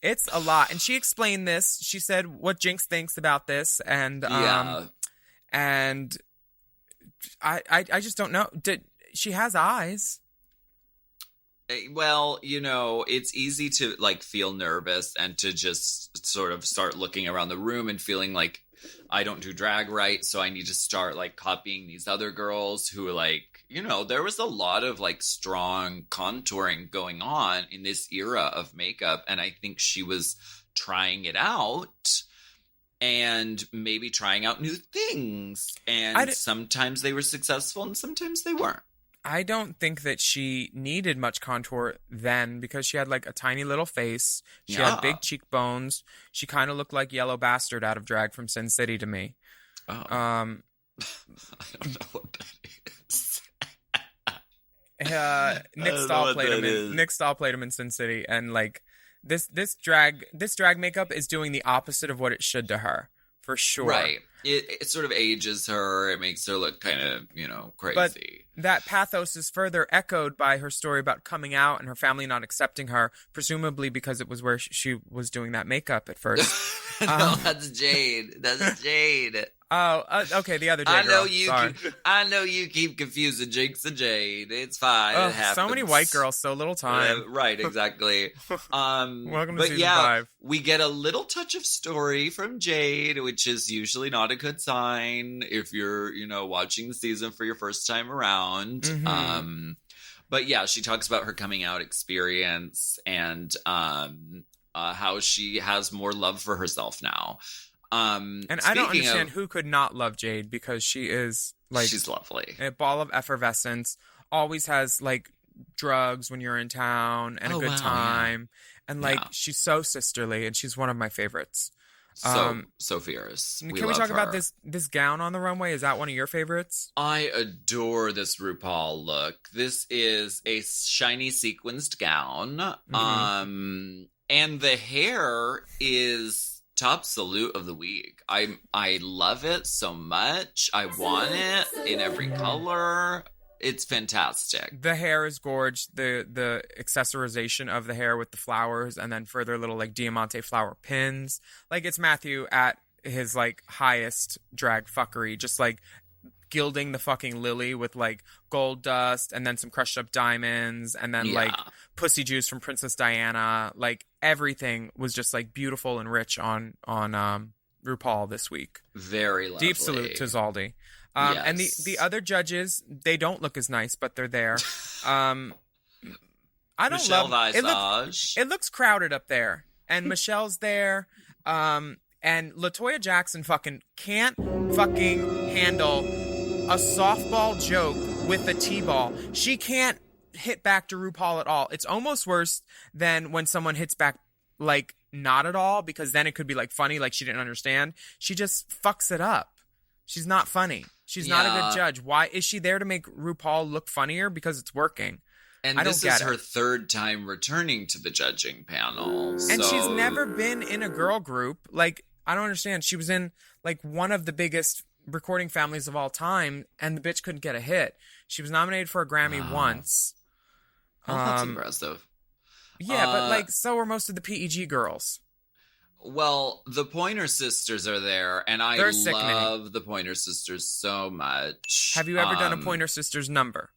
it's a lot. And she explained this. She said what Jinx thinks about this, and and I just don't know. She has eyes? Well, it's easy to like feel nervous and to just sort of start looking around the room and feeling like I don't do drag right, so I need to start like copying these other girls who like, there was a lot of like strong contouring going on in this era of makeup, and I think she was trying it out. and maybe trying out new things. And sometimes they were successful and sometimes they weren't. I don't think that she needed much contour then because she had like a tiny little face. She had big cheekbones. She kind of looked like Yellow Bastard out of Drag from Sin City to me. Oh. I don't know what that is. Nick Stahl played him in Sin City, and like this drag makeup is doing the opposite of what it should to her, for sure. Right. It sort of ages her. It makes her look kind of, crazy. But that pathos is further echoed by her story about coming out and her family not accepting her, presumably because it was where she was doing that makeup at first. No, that's Jade. That's Jade. Oh, okay, the other Jade girl. I know you keep confusing Jinx and Jade. It's fine. It happens. So many white girls, so little time. Right, exactly. Welcome to season 5. We get a little touch of story from Jade, which is usually not a good sign if you're, watching the season for your first time around. Mm-hmm. But yeah, she talks about her coming out experience and how she has more love for herself now. And I don't understand who could not love Jade, because she is like, she's lovely. A ball of effervescence, always has like drugs when you're in town and a good time. Yeah. And like, she's so sisterly and she's one of my favorites. So fierce. Can we talk about this gown on the runway? Is that one of your favorites? I adore this RuPaul look. This is a shiny sequenced gown. Mm-hmm. And the hair is top salute of the week. I love it so much. I want it in every color. It's fantastic. The hair is gorgeous. The accessorization of the hair with the flowers and then further little like diamante flower pins. Like, it's Matthew at his like highest drag fuckery, just like gilding the fucking lily with like gold dust and then some crushed up diamonds and then like pussy juice from Princess Diana. Like, everything was just like beautiful and rich on RuPaul this week. Very lovely. Deep salute to Zaldi. Yes. And the other judges, they don't look as nice, but they're there. I don't Michelle love Visage. It looks crowded up there, and Michelle's there. And LaToya Jackson can't handle a softball joke with a T-ball. She can't hit back to RuPaul at all. It's almost worse than when someone hits back like not at all, because then it could be like funny, like she didn't understand. She just fucks it up. She's not funny. She's not a good judge. Why is she there to make RuPaul look funnier? Because it's working. And this is her third time returning to the judging panel. And she's never been in a girl group. Like, I don't understand. She was in like one of the biggest recording families of all time, and the bitch couldn't get a hit. She was nominated for a Grammy once. Well, that's impressive. Yeah, but like, so are most of the PEG girls. Well, the Pointer Sisters are there, and I love the Pointer Sisters so much. Have you ever done a Pointer Sisters number?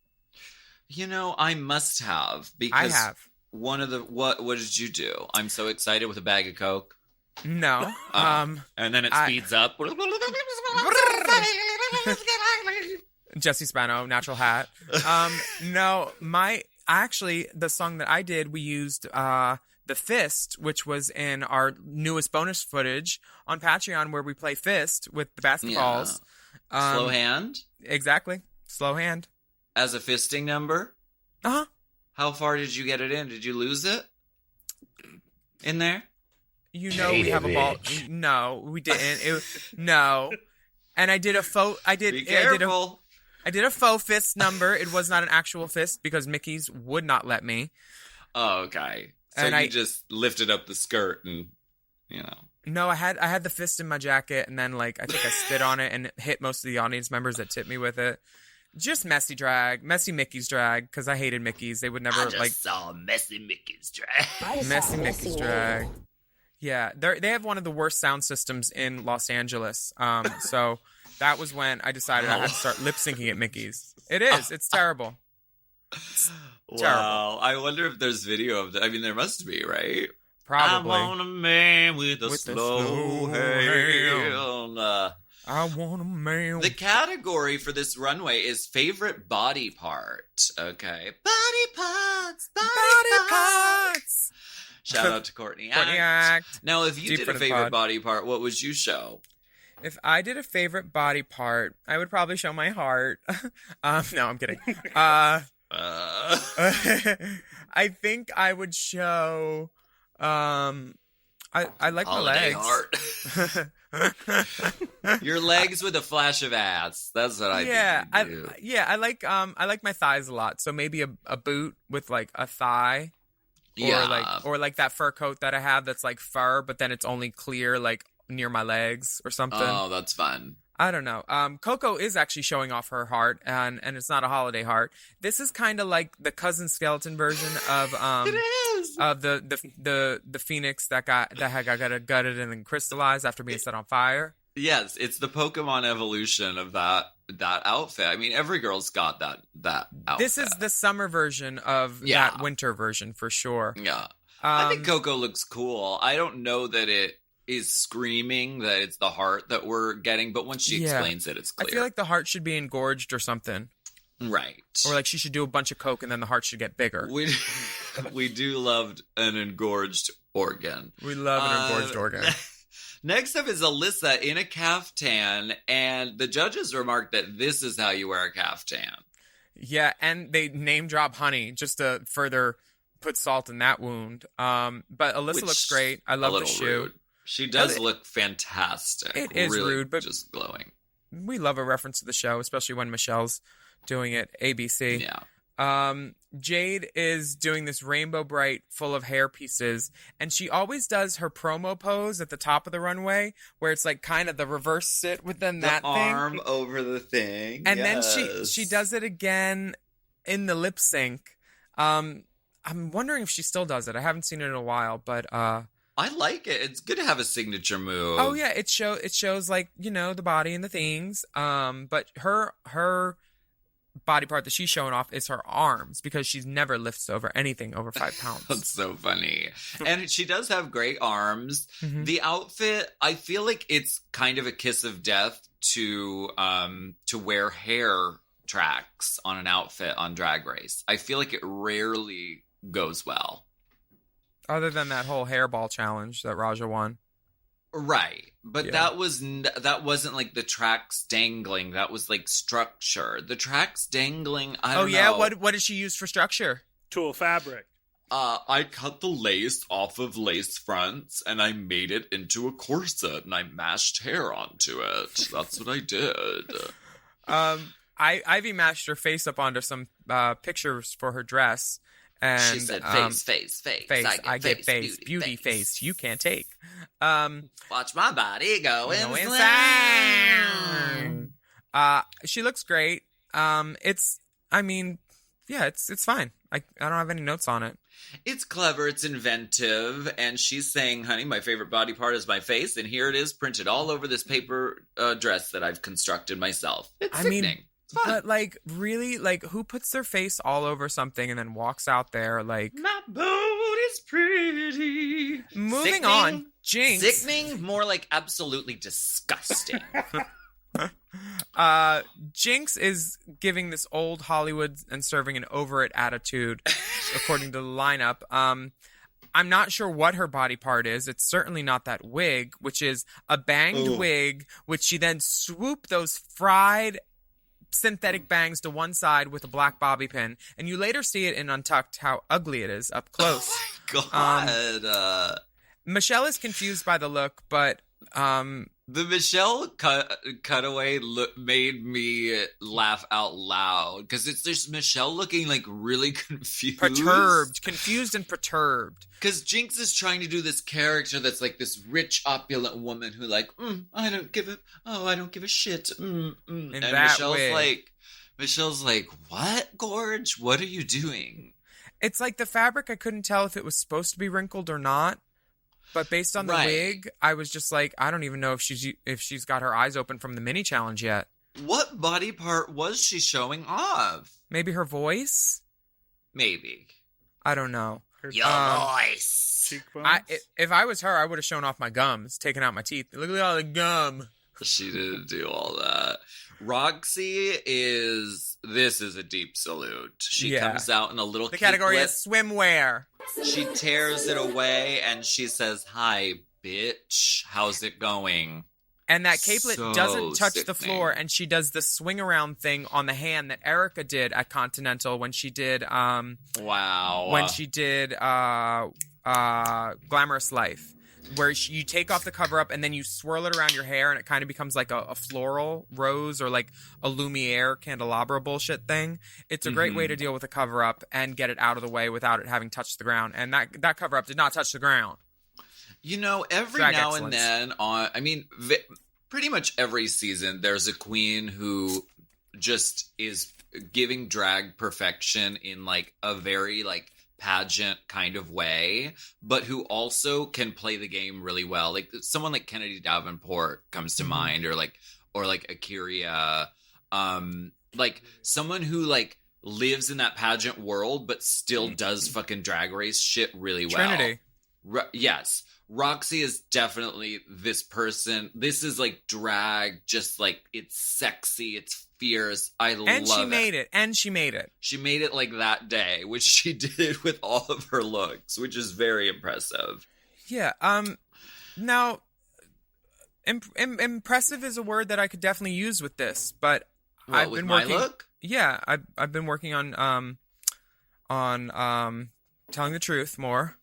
I must have, because I have. One of the what did you do? I'm so excited with a bag of Coke. No. And then it speeds up. Jesse Spano, natural hat. No, actually, the song that I did, we used The Fist, which was in our newest bonus footage on Patreon, where we play Fist with the basketballs. Yeah. Slow hand? Exactly. Slow hand. As a fisting number? Uh-huh. How far did you get it in? Did you lose it? In there? We have a ball. No, we didn't. No. And I did a faux... Be careful. I did a faux fist number. It was not an actual fist because Mickey's would not let me. Oh, okay. So you just lifted up the skirt and, No, I had the fist in my jacket, and then like I think I spit on it and hit most of the audience members that tipped me with it. Just messy Mickey's drag, because I hated Mickey's. They would never saw messy Mickey's drag. Messy Mickey's drag. Yeah, they have one of the worst sound systems in Los Angeles. So that was when I decided I had to start lip syncing at Mickey's. It is. It's terrible. Wow. I wonder if there's video of that. I mean, there must be, right? Probably. I want a man with a slow hand. I want a man. The category for this runway is favorite body part. Okay. Body parts. Shout out to Courtney Act. Courtney Act. Now, if you Deep did for a the favorite pod. body part, what would you show? If I did a favorite body part, I would probably show my heart. No, I'm kidding. I think I would show. I like my Holiday legs. heart. Your legs with a flash of ass. That's what I think you do. I like my thighs a lot. So maybe a boot with like a thigh. Yeah. Or like that fur coat that I have that's like fur, but then it's only clear like near my legs or something. Oh, that's fun. I don't know. Coco is actually showing off her heart, and it's not a holiday heart. This is kind of like the cousin skeleton version of It is. of the phoenix that got gutted and then crystallized after being set on fire. Yes, it's the Pokemon evolution of that outfit. I mean, every girl's got that outfit. This is the summer version of that winter version for sure. Yeah. I think Coco looks cool. I don't know that it is screaming that it's the heart that we're getting, but once she explains it, it's clear. I feel like the heart should be engorged or something. Right. Or like she should do a bunch of coke and then the heart should get bigger. We do love an engorged organ. We love an engorged organ. Next up is Alyssa in a caftan, and the judges remarked that this is how you wear a caftan. Yeah, and they name drop Honey just to further put salt in that wound. But Alyssa looks great. I love the shoe. Rude. She does look fantastic. It is really rude, but just glowing. We love a reference to the show, especially when Michelle's doing it. ABC. Yeah. Jade is doing this rainbow bright full of hair pieces, and she always does her promo pose at the top of the runway where it's like kind of the reverse sit within that the thing. arm over the thing. And then she does it again in the lip sync. I'm wondering if she still does it. I haven't seen it in a while, but I like it. It's good to have a signature move. oh yeah, it shows like, you know, the body and the things. But her body part that she's showing off is her arms because she's never lifts over anything over 5 pounds. That's so funny. And she does have great arms. Mm-hmm. The outfit, I feel like it's kind of a kiss of death to wear hair tracks on an outfit on Drag Race. I feel like it rarely goes well. Other than that whole hairball challenge that Raja won. Right. But Yeah. that wasn't like the tracks dangling. That was like structure. The tracks dangling, I don't know. Oh yeah, what did she use for structure? Tulle fabric. I cut the lace off of lace fronts and I made it into a corset and I mashed hair onto it. That's what I did. Ivy mashed her face up onto some pictures for her dress. And She said face. I get face. Beauty face. You can't take. Watch my body go insane. She looks great. It's fine. I don't have any notes on it. It's clever, it's inventive, and she's saying, honey, my favorite body part is my face, and here it is printed all over this paper dress that I've constructed myself. It's sickening. It's fun. But like, really, like, who puts their face all over something and then walks out there like? My boat is pretty. Moving Sickening? on, Jinx. Sickening, more like absolutely disgusting. Jinx is giving this old Hollywood and serving an over it attitude, according to the lineup. I'm not sure what her body part is. It's certainly not that wig, which is a banged wig, which she then swooped those fried synthetic bangs to one side with a black bobby pin. And you later see it in Untucked how ugly it is up close. Oh my God. Michelle is confused by the look, but The Michelle cutaway made me laugh out loud because it's just Michelle looking like really confused. confused and perturbed. Because Jinx is trying to do this character that's like this rich, opulent woman who like, I don't give a shit. And that Michelle's like, what, Gorge? What are you doing? It's like the fabric, I couldn't tell if it was supposed to be wrinkled or not. But based on the wig, I was just like, I don't even know if she's got her eyes open from the mini challenge yet. What body part was she showing off? Maybe her voice? Maybe. I don't know. Your voice. Cheekbones. If I was her, I would have shown off my gums, taken out my teeth. Look at all the gum. She didn't do all that. Roxy this is a deep salute. She comes out in a little The category capelet. is swimwear. She tears it away and she says, "Hi, bitch. How's it going?" And that capelet So doesn't touch the sickening. floor, and she does the swing around thing on the hand that Erica did at Continental when she did Wow. Glamorous Life, where you take off the cover up and then you swirl it around your hair and it kind of becomes like a floral rose or like a Lumiere candelabra bullshit thing. It's a great way to deal with a cover up and get it out of the way without it having touched the ground. And that cover up did not touch the ground. You know, every Drag now excellence. and then, pretty much every season, there's a queen who just is giving drag perfection in like a very like pageant kind of way, but who also can play the game really well. Like someone like Kennedy Davenport comes to mind, or like Akiria, like someone who like lives in that pageant world but still does fucking drag race shit really well. Trinity. Yes. Roxy is definitely this person. This is like drag, just like it's sexy, it's fierce. I love it. And she made it. And she made it. She made it like that day, which she did with all of her looks, which is very impressive. Yeah. Now, impressive is a word that I could definitely use with this, but I've with been my working. look? Yeah, I've been working on telling the truth more.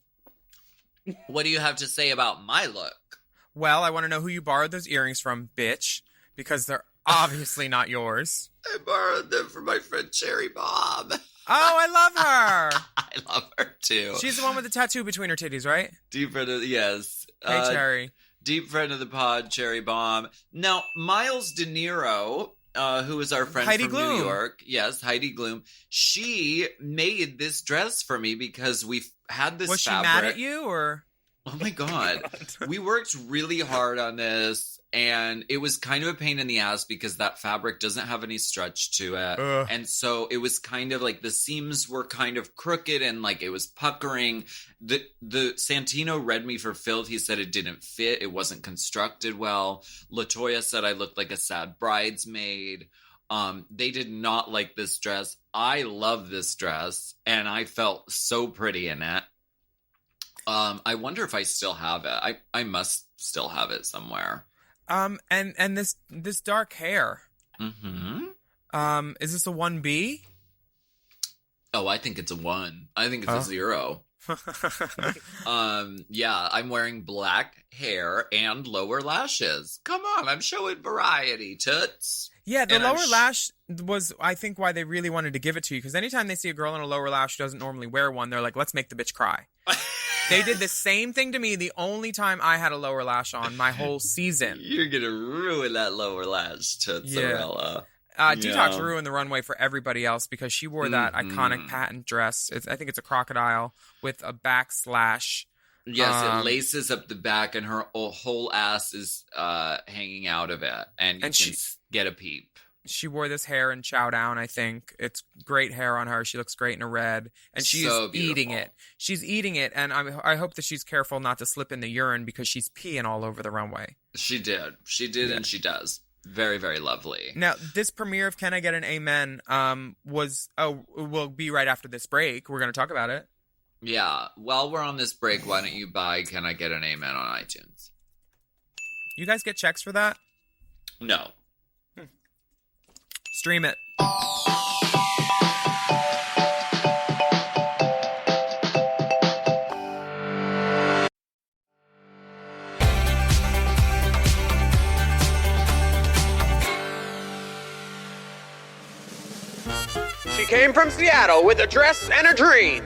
What do you have to say about my look? Well, I want to know who you borrowed those earrings from, bitch, because they're obviously not yours. I borrowed them from my friend Cherry Bomb. Oh, I love her. I love her too. She's the one with the tattoo between her titties, right? Deep friend of yes. Hey, Cherry. Deep friend of the pod, Cherry Bomb. Now, Miles De Niro, who is our friend Heidi from Gloom. New York. Yes, Heidi Gloom. She made this dress for me because we had this Was she fabric. mad at you, or? Oh my God. We worked really hard on this, and it was kind of a pain in the ass because that fabric doesn't have any stretch to it. Ugh. And so it was kind of like the seams were kind of crooked and like it was puckering. The Santino read me for filth. He said it didn't fit. It wasn't constructed well. LaToya said I looked like a sad bridesmaid. They did not like this dress. I love this dress, and I felt so pretty in it. I wonder if I still have it. I must still have it somewhere. And this dark hair. Mm-hmm. Is this a 1B? Oh, I think it's a 1. I think it's a 0. Yeah, I'm wearing black hair and lower lashes. Come on, I'm showing variety, toots. Yeah, the And lower lash was, I think, why they really wanted to give it to you. Because anytime they see a girl in a lower lash who doesn't normally wear one, they're like, let's make the bitch cry. They did the same thing to me the only time I had a lower lash on my whole season. You're gonna ruin that lower lash, Tootsarella. Detox ruined the runway for everybody else because she wore that iconic patent dress. I think it's a crocodile with a backslash. Yes, it laces up the back, and her whole ass is hanging out of it, and you can get a peep. She wore this hair in Chow Down, I think. It's great hair on her. She looks great in a red. And she's eating it. She's eating it, and I hope that she's careful not to slip in the urine because she's peeing all over the runway. She did. She did, and she does. Very, very lovely. Now, this premiere of Can I Get an Amen will be right after this break. We're going to talk about it. Yeah. While we're on this break, why don't you buy Can I Get an Amen on iTunes? You guys get checks for that? No. Stream it. She came from Seattle with a dress and a dream.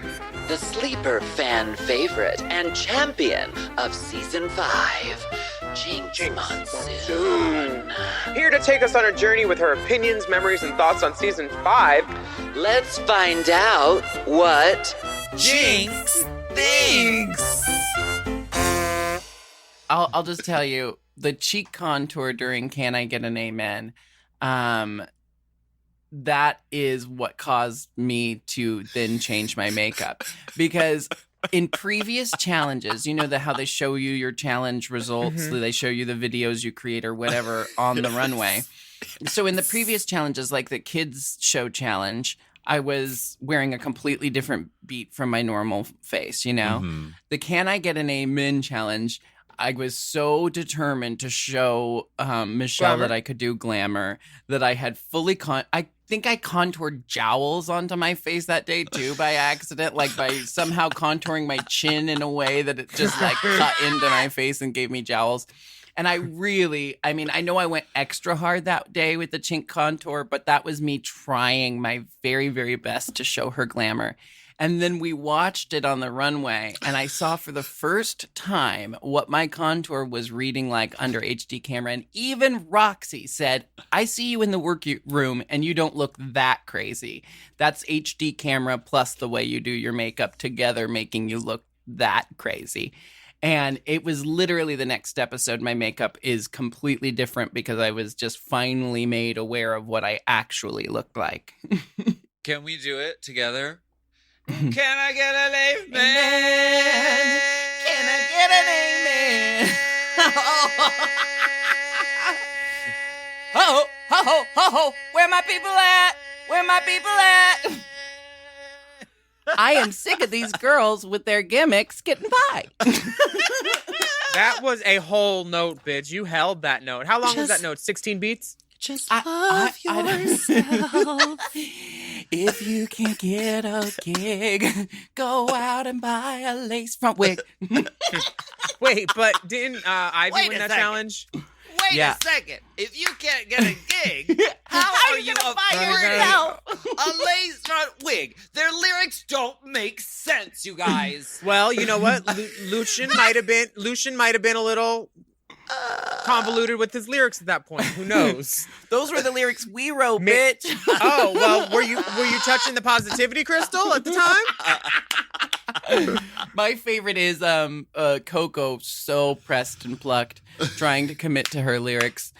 The sleeper fan favorite and champion of season 5, Jinx Monsoon. Here to take us on a journey with her opinions, memories, and thoughts on season 5. Let's find out what Jinx thinks. I'll just tell you, the cheek contour during Can I Get an Amen, that is what caused me to then change my makeup. Because in previous challenges, you know how they show you your challenge results, they show you the videos you create or whatever on the runway. So in the previous challenges, like the kids show challenge, I was wearing a completely different beat from my normal face, you know? The Can I Get an Amen challenge, I was so determined to show Michelle Glamour. that I could do glamour that I had fully I think I contoured jowls onto my face that day too by accident, like by somehow contouring my chin in a way that it just like cut into my face and gave me jowls. And I mean, I know I went extra hard that day with the chink contour, but that was me trying my very, very best to show her glamour. And then we watched it on the runway, and I saw for the first time what my contour was reading like under HD camera. And even Roxy said, I see you in the room, and you don't look that crazy. That's HD camera plus the way you do your makeup together making you look that crazy. And it was literally the next episode. My makeup is completely different because I was just finally made aware of what I actually looked like. Can we do it together? Can I get an amen? Can I get an amen? Ho, ho, ho, ho, ho. Where my people at? Where my people at? I am sick of these girls with their gimmicks getting by. That was a whole note, bitch. You held that note. How long was that note? 16 beats? Just love yourself. If you can't get a gig, go out and buy a lace front wig. Wait, but didn't Ivy Wait win a that second. challenge? Wait a second. If you can't get a gig, how are you affording a lace front wig? Their lyrics don't make sense, you guys. Well, you know what? Lucian might have been a little convoluted with his lyrics at that point. Who knows? Those were the lyrics we wrote, bitch. Oh, well, were you touching the positivity crystal at the time? My favorite is Coco, so pressed and plucked, trying to commit to her lyrics.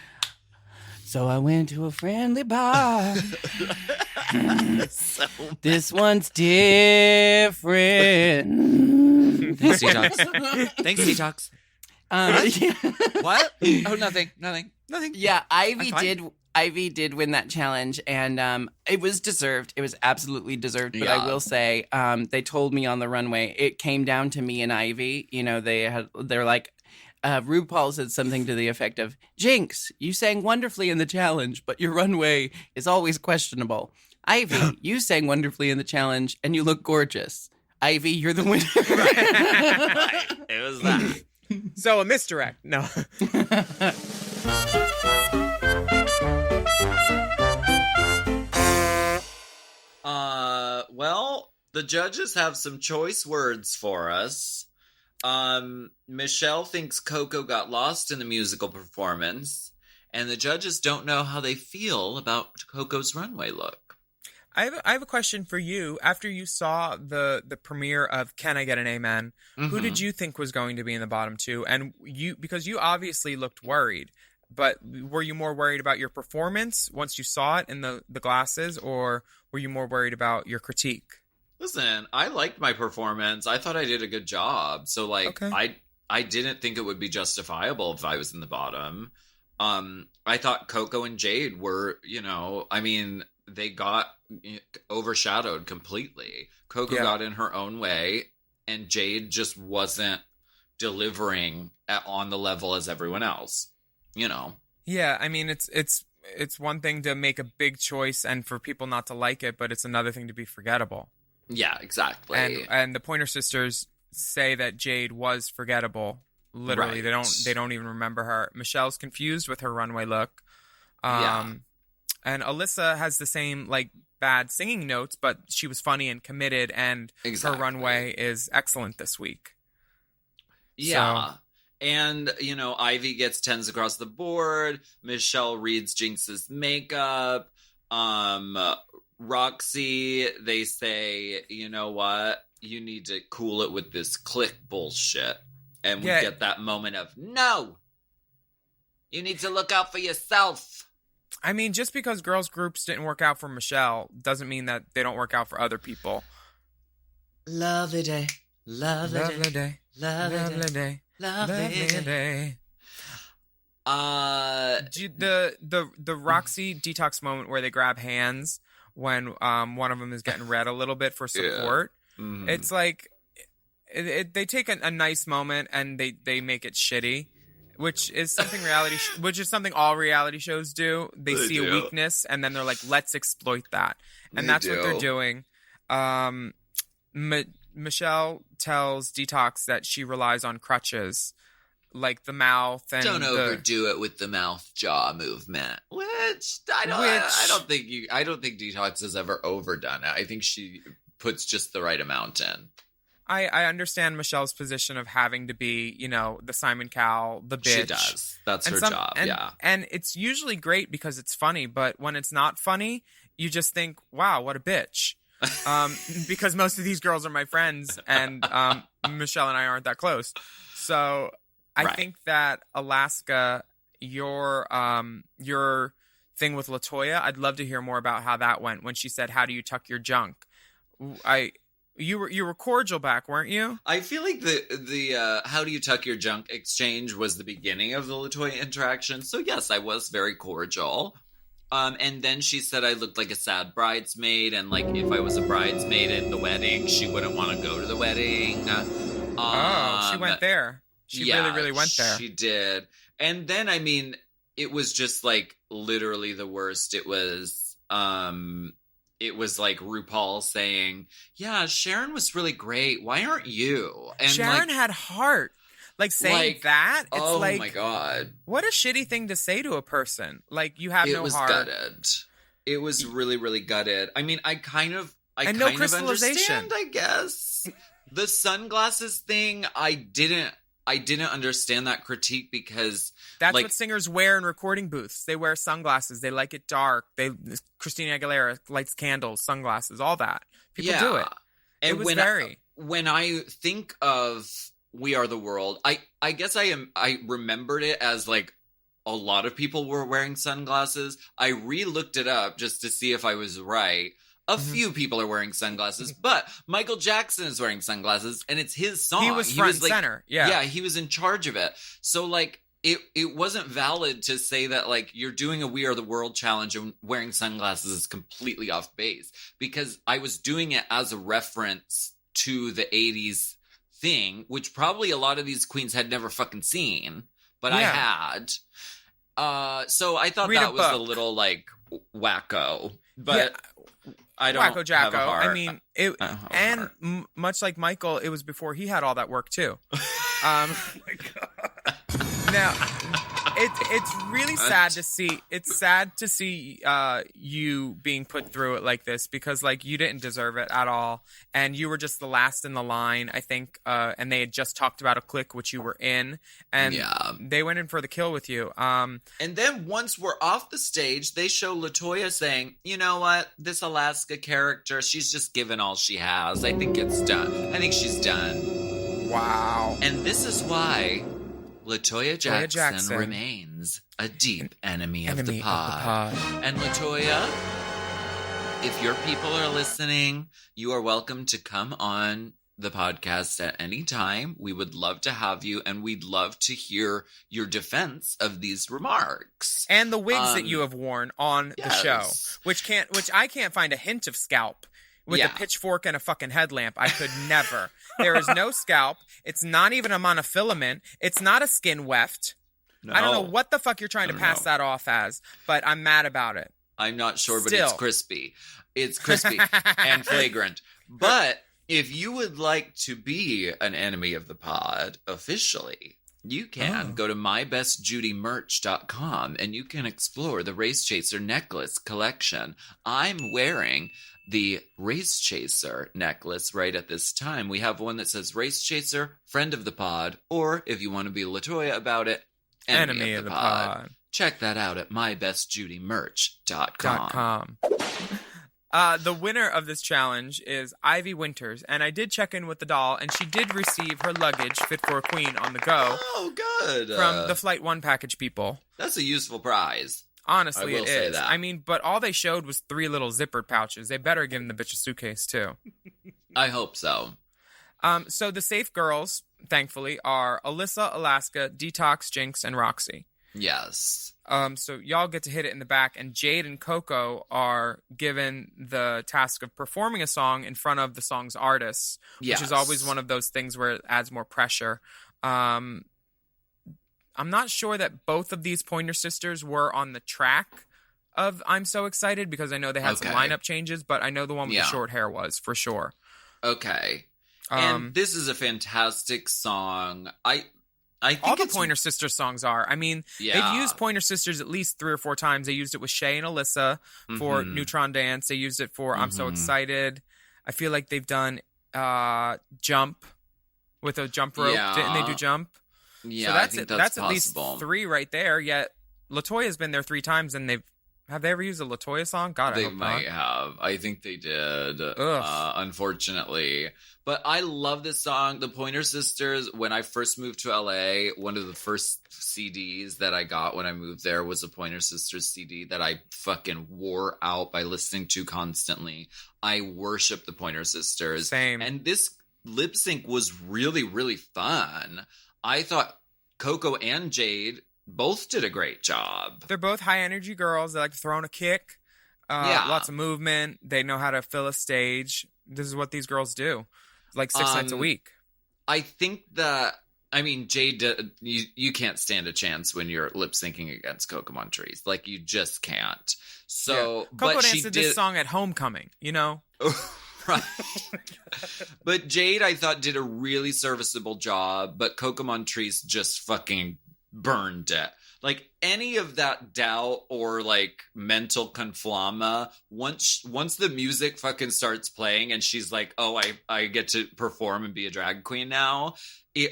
So I went to a friendly bar. This one's different. Thanks, Detox. Thanks, Detox. What? Oh, nothing. Yeah, Ivy did win that challenge, and it was deserved. It was absolutely deserved. But I will say, they told me on the runway it came down to me and Ivy. You know, they're like, RuPaul said something to the effect of, Jinx, you sang wonderfully in the challenge, but your runway is always questionable. Ivy, you sang wonderfully in the challenge, and you look gorgeous. Ivy, you're the winner. Right. It was that. So a misdirect. No. Well, the judges have some choice words for us. Michelle thinks Coco got lost in the musical performance, and the judges don't know how they feel about Coco's runway look. I have a question for you. After you saw the premiere of Can I Get an Amen, who did you think was going to be in the bottom two? And because you obviously looked worried, but were you more worried about your performance once you saw it in the glasses, or were you more worried about your critique? Listen, I liked my performance. I thought I did a good job. So, I didn't think it would be justifiable if I was in the bottom. I thought Coco and Jade were, they got overshadowed completely. Coco got in her own way, and Jade just wasn't delivering on the level as everyone else. Yeah, I mean, it's one thing to make a big choice and for people not to like it, but it's another thing to be forgettable. Yeah, exactly. And the Pointer Sisters say that Jade was forgettable. Literally, Right. they don't even remember her. Michelle's confused with her runway look. And Alyssa has the same bad singing notes, but she was funny and committed, and her runway is excellent this week. Yeah. So. And, Ivy gets 10s across the board. Michelle reads Jinx's makeup. Roxy, they say, you know what? You need to cool it with this click bullshit. And we get that moment of, no! You need to look out for yourself. I mean, just because girls' groups didn't work out for Michelle doesn't mean that they don't work out for other people. Lovely day. Lovely day. Lovely day. Lovely day. The Roxy detox moment where they grab hands when one of them is getting read a little bit for support. Mhm. It's like they take a nice moment and they make it shitty, which is something which is something all reality shows do. They see a weakness and then they're like, let's exploit that, and that's what they're doing. Michelle tells Detox that she relies on crutches, like the mouth and don't overdo it with the mouth jaw movement. Which I don't think Detox has ever overdone it. I think she puts just the right amount in. I understand Michelle's position of having to be, the Simon Cowell, the bitch. She does. That's her job. Yeah. And it's usually great because it's funny, but when it's not funny, you just think, wow, what a bitch. Because most of these girls are my friends, and Michelle and I aren't that close. So I think that Alaska, your thing with LaToya, I'd love to hear more about how that went when she said, "How do you tuck your junk?" You were cordial back, weren't you? I feel like the "How do you tuck your junk" exchange was the beginning of the LaToya interaction. So yes, I was very cordial. And then she said I looked like a sad bridesmaid, and like if I was a bridesmaid at the wedding, she wouldn't want to go to the wedding. She went there. She really went there. She did. And then, I mean, it was just like literally the worst. It was like RuPaul saying, "Yeah, Sharon was really great. Why aren't you?" And Sharon had heart. Like saying that, it's oh like, my God, what a shitty thing to say to a person. Like you have no heart. It was gutted. It was really, really gutted. I mean, I kind of no crystallization. Understand, I guess. The sunglasses thing, I didn't understand that critique because that's what singers wear in recording booths. They wear sunglasses. They like it dark. Christina Aguilera lights candles, sunglasses, all that. People do it. And it was when I think of We Are the World, I guess I remembered it as like a lot of people were wearing sunglasses. I re-looked it up just to see if I was right. A few people are wearing sunglasses, but Michael Jackson is wearing sunglasses, and it's his song. He was front and center. Yeah, he was in charge of it. So like it wasn't valid to say that like you're doing a We Are the World challenge and wearing sunglasses is completely off base, because I was doing it as a reference to the 80s thing, which probably a lot of these queens had never fucking seen, but I had. So I thought that was a little like wacko, but I don't wacko jacko. have a heart. I mean, much like Michael, it was before he had all that work too. Oh my God. Now, it's really sad to see. It's sad to see you being put through it like this, because like you didn't deserve it at all, and you were just the last in the line, I think. And they had just talked about a clique which you were in, and they went in for the kill with you. And then once we're off the stage, they show LaToya saying, "You know what? This Alaska character, she's just given all she has. I think it's done. I think she's done." Wow. And this is why LaToya Jackson remains a deep enemy of the pod. And LaToya, if your people are listening, you are welcome to come on the podcast at any time. We would love to have you, and we'd love to hear your defense of these remarks. And the wigs that you have worn on the show, which I can't find a hint of scalp. With a pitchfork and a fucking headlamp, I could never. There is no scalp. It's not even a monofilament. It's not a skin weft. No. I don't know what the fuck you're trying to pass that off as, but I'm mad about it. I'm not sure, but it's crispy. It's crispy and flagrant. But if you would like to be an enemy of the pod officially, you can go to mybestjudymerch.com and you can explore the Race Chaser necklace collection. I'm wearing the Race Chaser necklace right at this time. We have one that says Race Chaser, friend of the pod, or if you want to be LaToya about it, enemy of the pod. Check that out at mybestjudymerch.com. The winner of this challenge is Ivy Winters, and I did check in with the doll, and she did receive her luggage fit for a queen on the go. Oh, good. From the Flight 1 package people. That's a useful prize. Honestly, I will say that. I mean, but all they showed was 3 little zippered pouches. They better give him the bitch a suitcase, too. I hope so. So the safe girls, thankfully, are Alyssa, Alaska, Detox, Jinx, and Roxy. Yes. So y'all get to hit it in the back, and Jade and Coco are given the task of performing a song in front of the song's artists, which is always one of those things where it adds more pressure. I'm not sure that both of these Pointer Sisters were on the track of I'm So Excited, because I know they had some lineup changes, but I know the one with the short hair was, for sure. Okay. And this is a fantastic song. I think all the Pointer Sisters songs are. I mean, they've used Pointer Sisters at least 3 or 4 times. They used it with Shay and Alyssa for Neutron Dance. They used it for I'm So Excited. I feel like they've done Jump with a jump rope. Yeah. Didn't they do Jump? Yeah, so I think that's at least 3 right there. Yet LaToya's been there 3 times, and have they ever used a LaToya song? God, I hope not. They might have. I think they did. Unfortunately. But I love this song. The Pointer Sisters, when I first moved to LA, one of the first CDs that I got when I moved there was a Pointer Sisters CD that I fucking wore out by listening to constantly. I worship the Pointer Sisters. Same. And this lip sync was really, really fun. I thought Coco and Jade both did a great job. They're both high energy girls. They like to throw in a kick. Lots of movement. They know how to fill a stage. This is what these girls do. Like 6 nights a week. I think that, I mean, Jade, you can't stand a chance when you're lip syncing against Coco Montrese. Like, you just can't. So, Coco danced this song at homecoming, you know? Right. But Jade, I thought, did a really serviceable job, but Coco Montrese just fucking burned it. Like, any of that doubt or, like, mental conflama, once the music fucking starts playing and she's like, oh, I get to perform and be a drag queen now,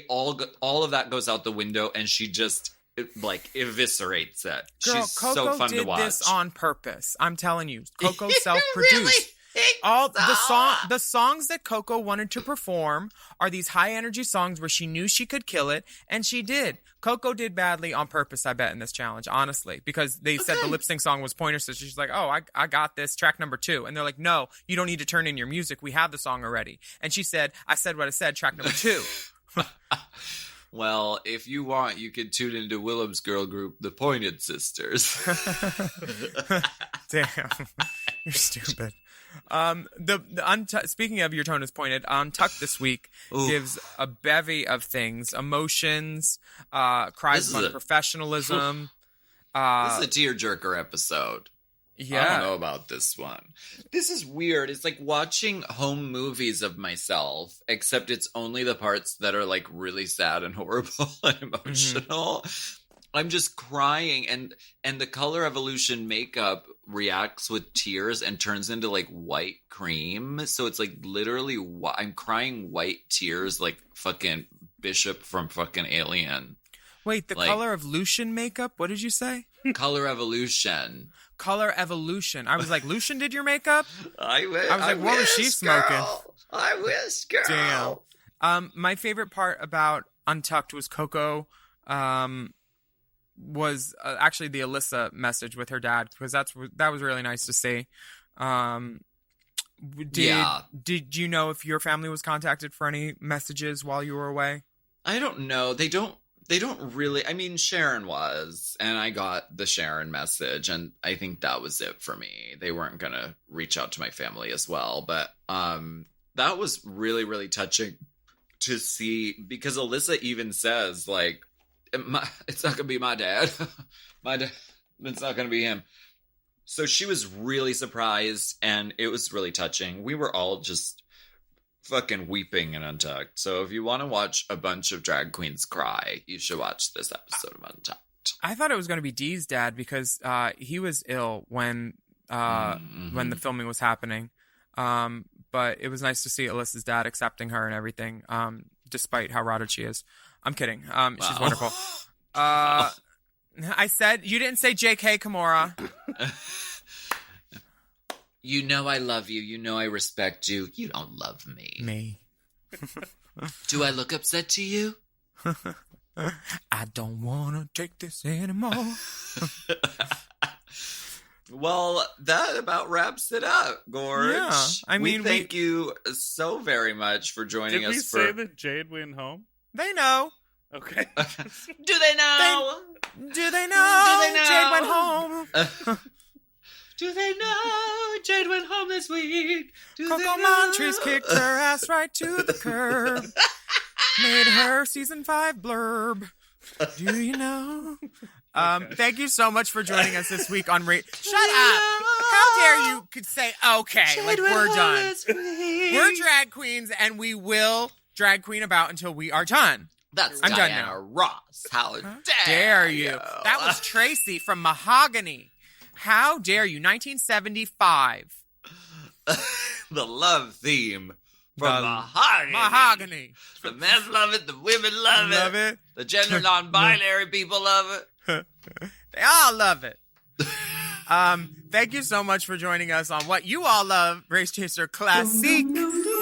all of that goes out the window, and she just, like, eviscerates it. Girl, She's Coco so fun to watch. did this on purpose. I'm telling you. Coco self-produced. All the songs that Coco wanted to perform are these high energy songs where she knew she could kill it, and she did. Coco did badly on purpose, I bet, in this challenge, honestly, because they said the lip sync song was Pointer Sisters. She's like, oh, I got this, track number 2. And they're like, no, you don't need to turn in your music. We have the song already. And she said, I said what I said, track number 2. Well, if you want, you can tune into Willam's girl group, the Pointed Sisters. Damn, you're stupid. Speaking of Your Tone is Pointed, Untucked this week gives a bevy of things: emotions, cries of unprofessionalism. This is a tearjerker episode. Yeah. I don't know about this one. This is weird. It's like watching home movies of myself, except it's only the parts that are like really sad and horrible and emotional. I'm just crying, and the Color Evolution makeup reacts with tears and turns into like white cream. So it's like literally I'm crying white tears like fucking Bishop from fucking Alien. Wait, the Color Evolution makeup? What did you say? Color Evolution. Color Evolution. I was like, Lucian did your makeup? I was like, what was she smoking? Girl. I wish, girl. Damn. My favorite part about Untucked was Coco. Was actually the Alyssa message with her dad, because that was really nice to see. Did you know if your family was contacted for any messages while you were away? I don't know. They don't really. I mean, Sharon was, and I got the Sharon message, and I think that was it for me. They weren't gonna reach out to my family as well, but that was really, really touching to see, because Alyssa even says like, it's not gonna be my dad. It's not gonna be him. So she was really surprised, and it was really touching. We were all just fucking weeping in Untucked. So if you want to watch a bunch of drag queens cry, you should watch this episode of Untucked. I thought it was going to be Dee's dad, because he was ill when the filming was happening. But it was nice to see Alyssa's dad accepting her and everything, despite how rotted she is. I'm kidding. She's wonderful. I said, you didn't say JK, Kimura. You know I love you. You know I respect you. You don't love me. Me. Do I look upset to you? I don't want to take this anymore. Well, that about wraps it up, Gorge. Yeah, I mean, we thank you so very much for joining us. Did we say that Jade went home? They know. Okay. Do they know? Do they know? Jade went home. Do they know Jade went home this week? Do Coco they know? Montrese kicked her ass right to the curb. Made her season 5 blurb. Do you know? Thank you so much for joining us this week on Shut up! How dare you could say okay, Jade like went we're home done. this week. We're drag queens and we will drag queen about until we are done. That's I'm done Diana now. Ross. How Dare you? That was Tracy from Mahogany. How dare you? 1975. The love theme from Mahogany. Mahogany. The men love it. The women love it. The gender non-binary people love it. They all love it. Thank you so much for joining us on what you all love, Race Chaser Classic,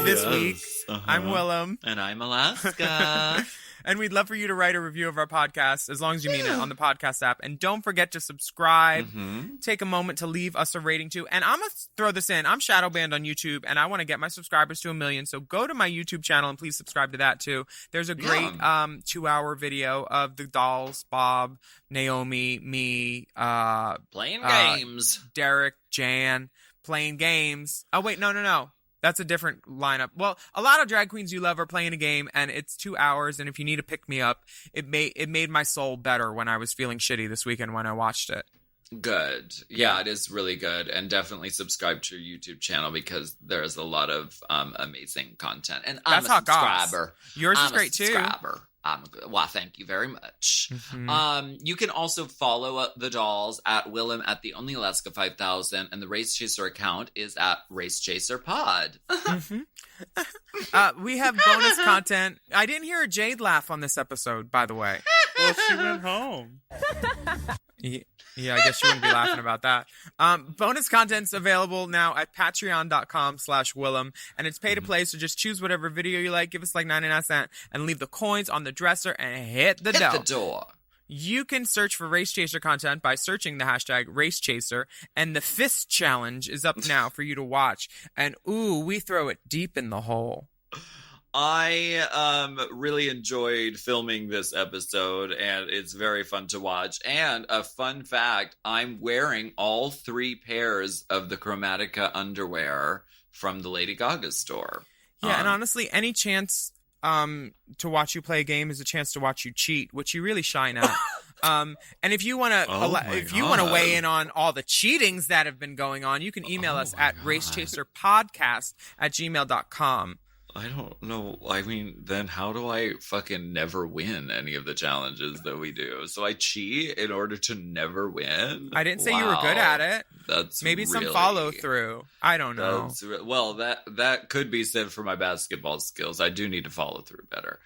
this week. I'm Willam. And I'm Alaska. And we'd love for you to write a review of our podcast, as long as you mean it, on the podcast app. And don't forget to subscribe. Take a moment to leave us a rating, too. And I'm going to throw this in. I'm shadow banned on YouTube, and I want to get my subscribers to 1 million. So go to my YouTube channel and please subscribe to that, too. There's a great 2-hour video of the dolls, Bob, Naomi, me, playing games. Derek, Jan, playing games. Oh, wait, no. That's a different lineup. Well, a lot of drag queens you love are playing a game, and it's 2 hours. And if you need to pick me up, it made my soul better when I was feeling shitty this weekend when I watched it. Good. Yeah, it is really good. And definitely subscribe to your YouTube channel because there's a lot of amazing content. And I'm a subscriber. Yours is great, too. Well, thank you very much. You can also follow the dolls at Willam at the Only Alaska 5000, and the Race Chaser account is at Race Chaser Pod. We have bonus content. I didn't hear a Jade laugh on this episode, by the way. Well, she went home. Yeah, I guess you wouldn't be laughing about that. Bonus content's available now at patreon.com/Willam, and it's pay to play, so just choose whatever video you like, give us like 99 cents, and leave the coins on the dresser and hit the door. You can search for Race Chaser content by searching the hashtag Race Chaser, and the Fist Challenge is up now for you to watch. And ooh, we throw it deep in the hole. I really enjoyed filming this episode, and it's very fun to watch. And a fun fact, I'm wearing all 3 pairs of the Chromatica underwear from the Lady Gaga store. Yeah, and honestly, any chance to watch you play a game is a chance to watch you cheat, which you really shine at. And if you want to weigh in on all the cheatings that have been going on, you can email us at racechaserpodcast@gmail.com. I don't know. I mean, then how do I fucking never win any of the challenges that we do? So I cheat in order to never win? I didn't say you were good at it. That's maybe some follow through. I don't know. Well, that could be said for my basketball skills. I do need to follow through better.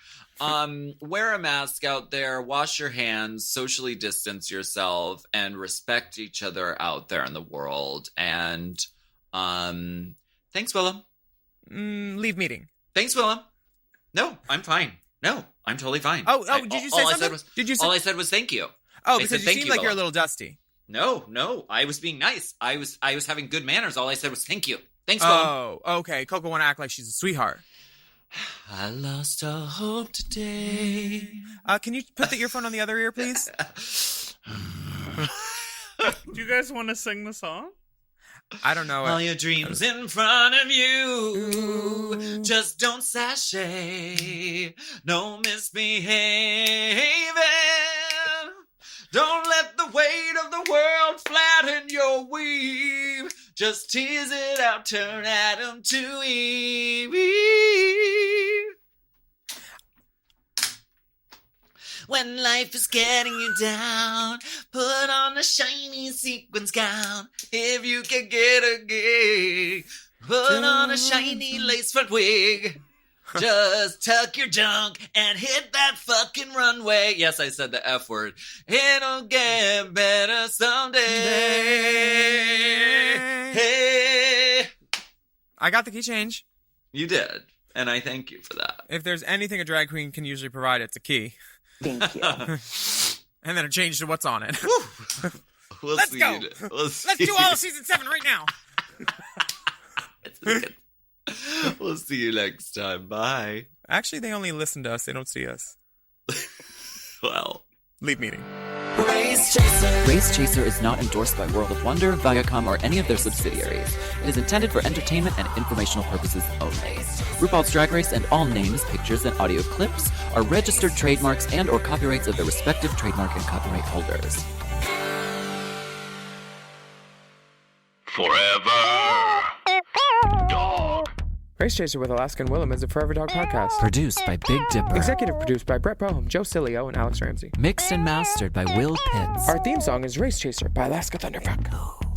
Wear a mask out there, wash your hands, socially distance yourself, and respect each other out there in the world. And thanks, Willam. Leave meeting. Thanks, Willam. No, I'm fine. No, I'm totally fine. Oh, did you say something? All I said was thank you. Oh, because you seem like you're a little dusty. No, I was being nice. I was having good manners. All I said was thank you. Thanks, Willam. Oh, okay. Coco want to act like she's a sweetheart. I lost all hope today. Can you put the earphone on the other ear, please? Do you guys want to sing the song? I don't know. All your dreams in front of you, just don't sashay, no misbehaving. Don't let the weight of the world flatten your weave. Just tease it out, turn Adam to Eve. When life is getting you down, put on a shiny sequins gown. If you can get a gig, put on a shiny lace front wig. Just tuck your junk and hit that fucking runway. Yes, I said the F word. It'll get better someday. Hey. I got the key change. You did, and I thank you for that. If there's anything a drag queen can usually provide, it's a key. Thank you. And then it changed to what's on it. Let's go. Let's do all of season 7 right now. We'll see you next time. Bye. Actually, they only listen to us. They don't see us. well. Leave meeting. Race Chaser is not endorsed by World of Wonder, Viacom, or any of their subsidiaries. It is intended for entertainment and informational purposes only. RuPaul's Drag Race and all names, pictures, and audio clips are registered trademarks and or copyrights of their respective trademark and copyright holders. Forever. Dog. Race Chaser with Alaska and Willam is a Forever Dog podcast. Produced by Big Dipper. Executive produced by Brett Boehm, Joe Cilio, and Alex Ramsey. Mixed and mastered by Will Pitts. Our theme song is Race Chaser by Alaska Thunderfuck.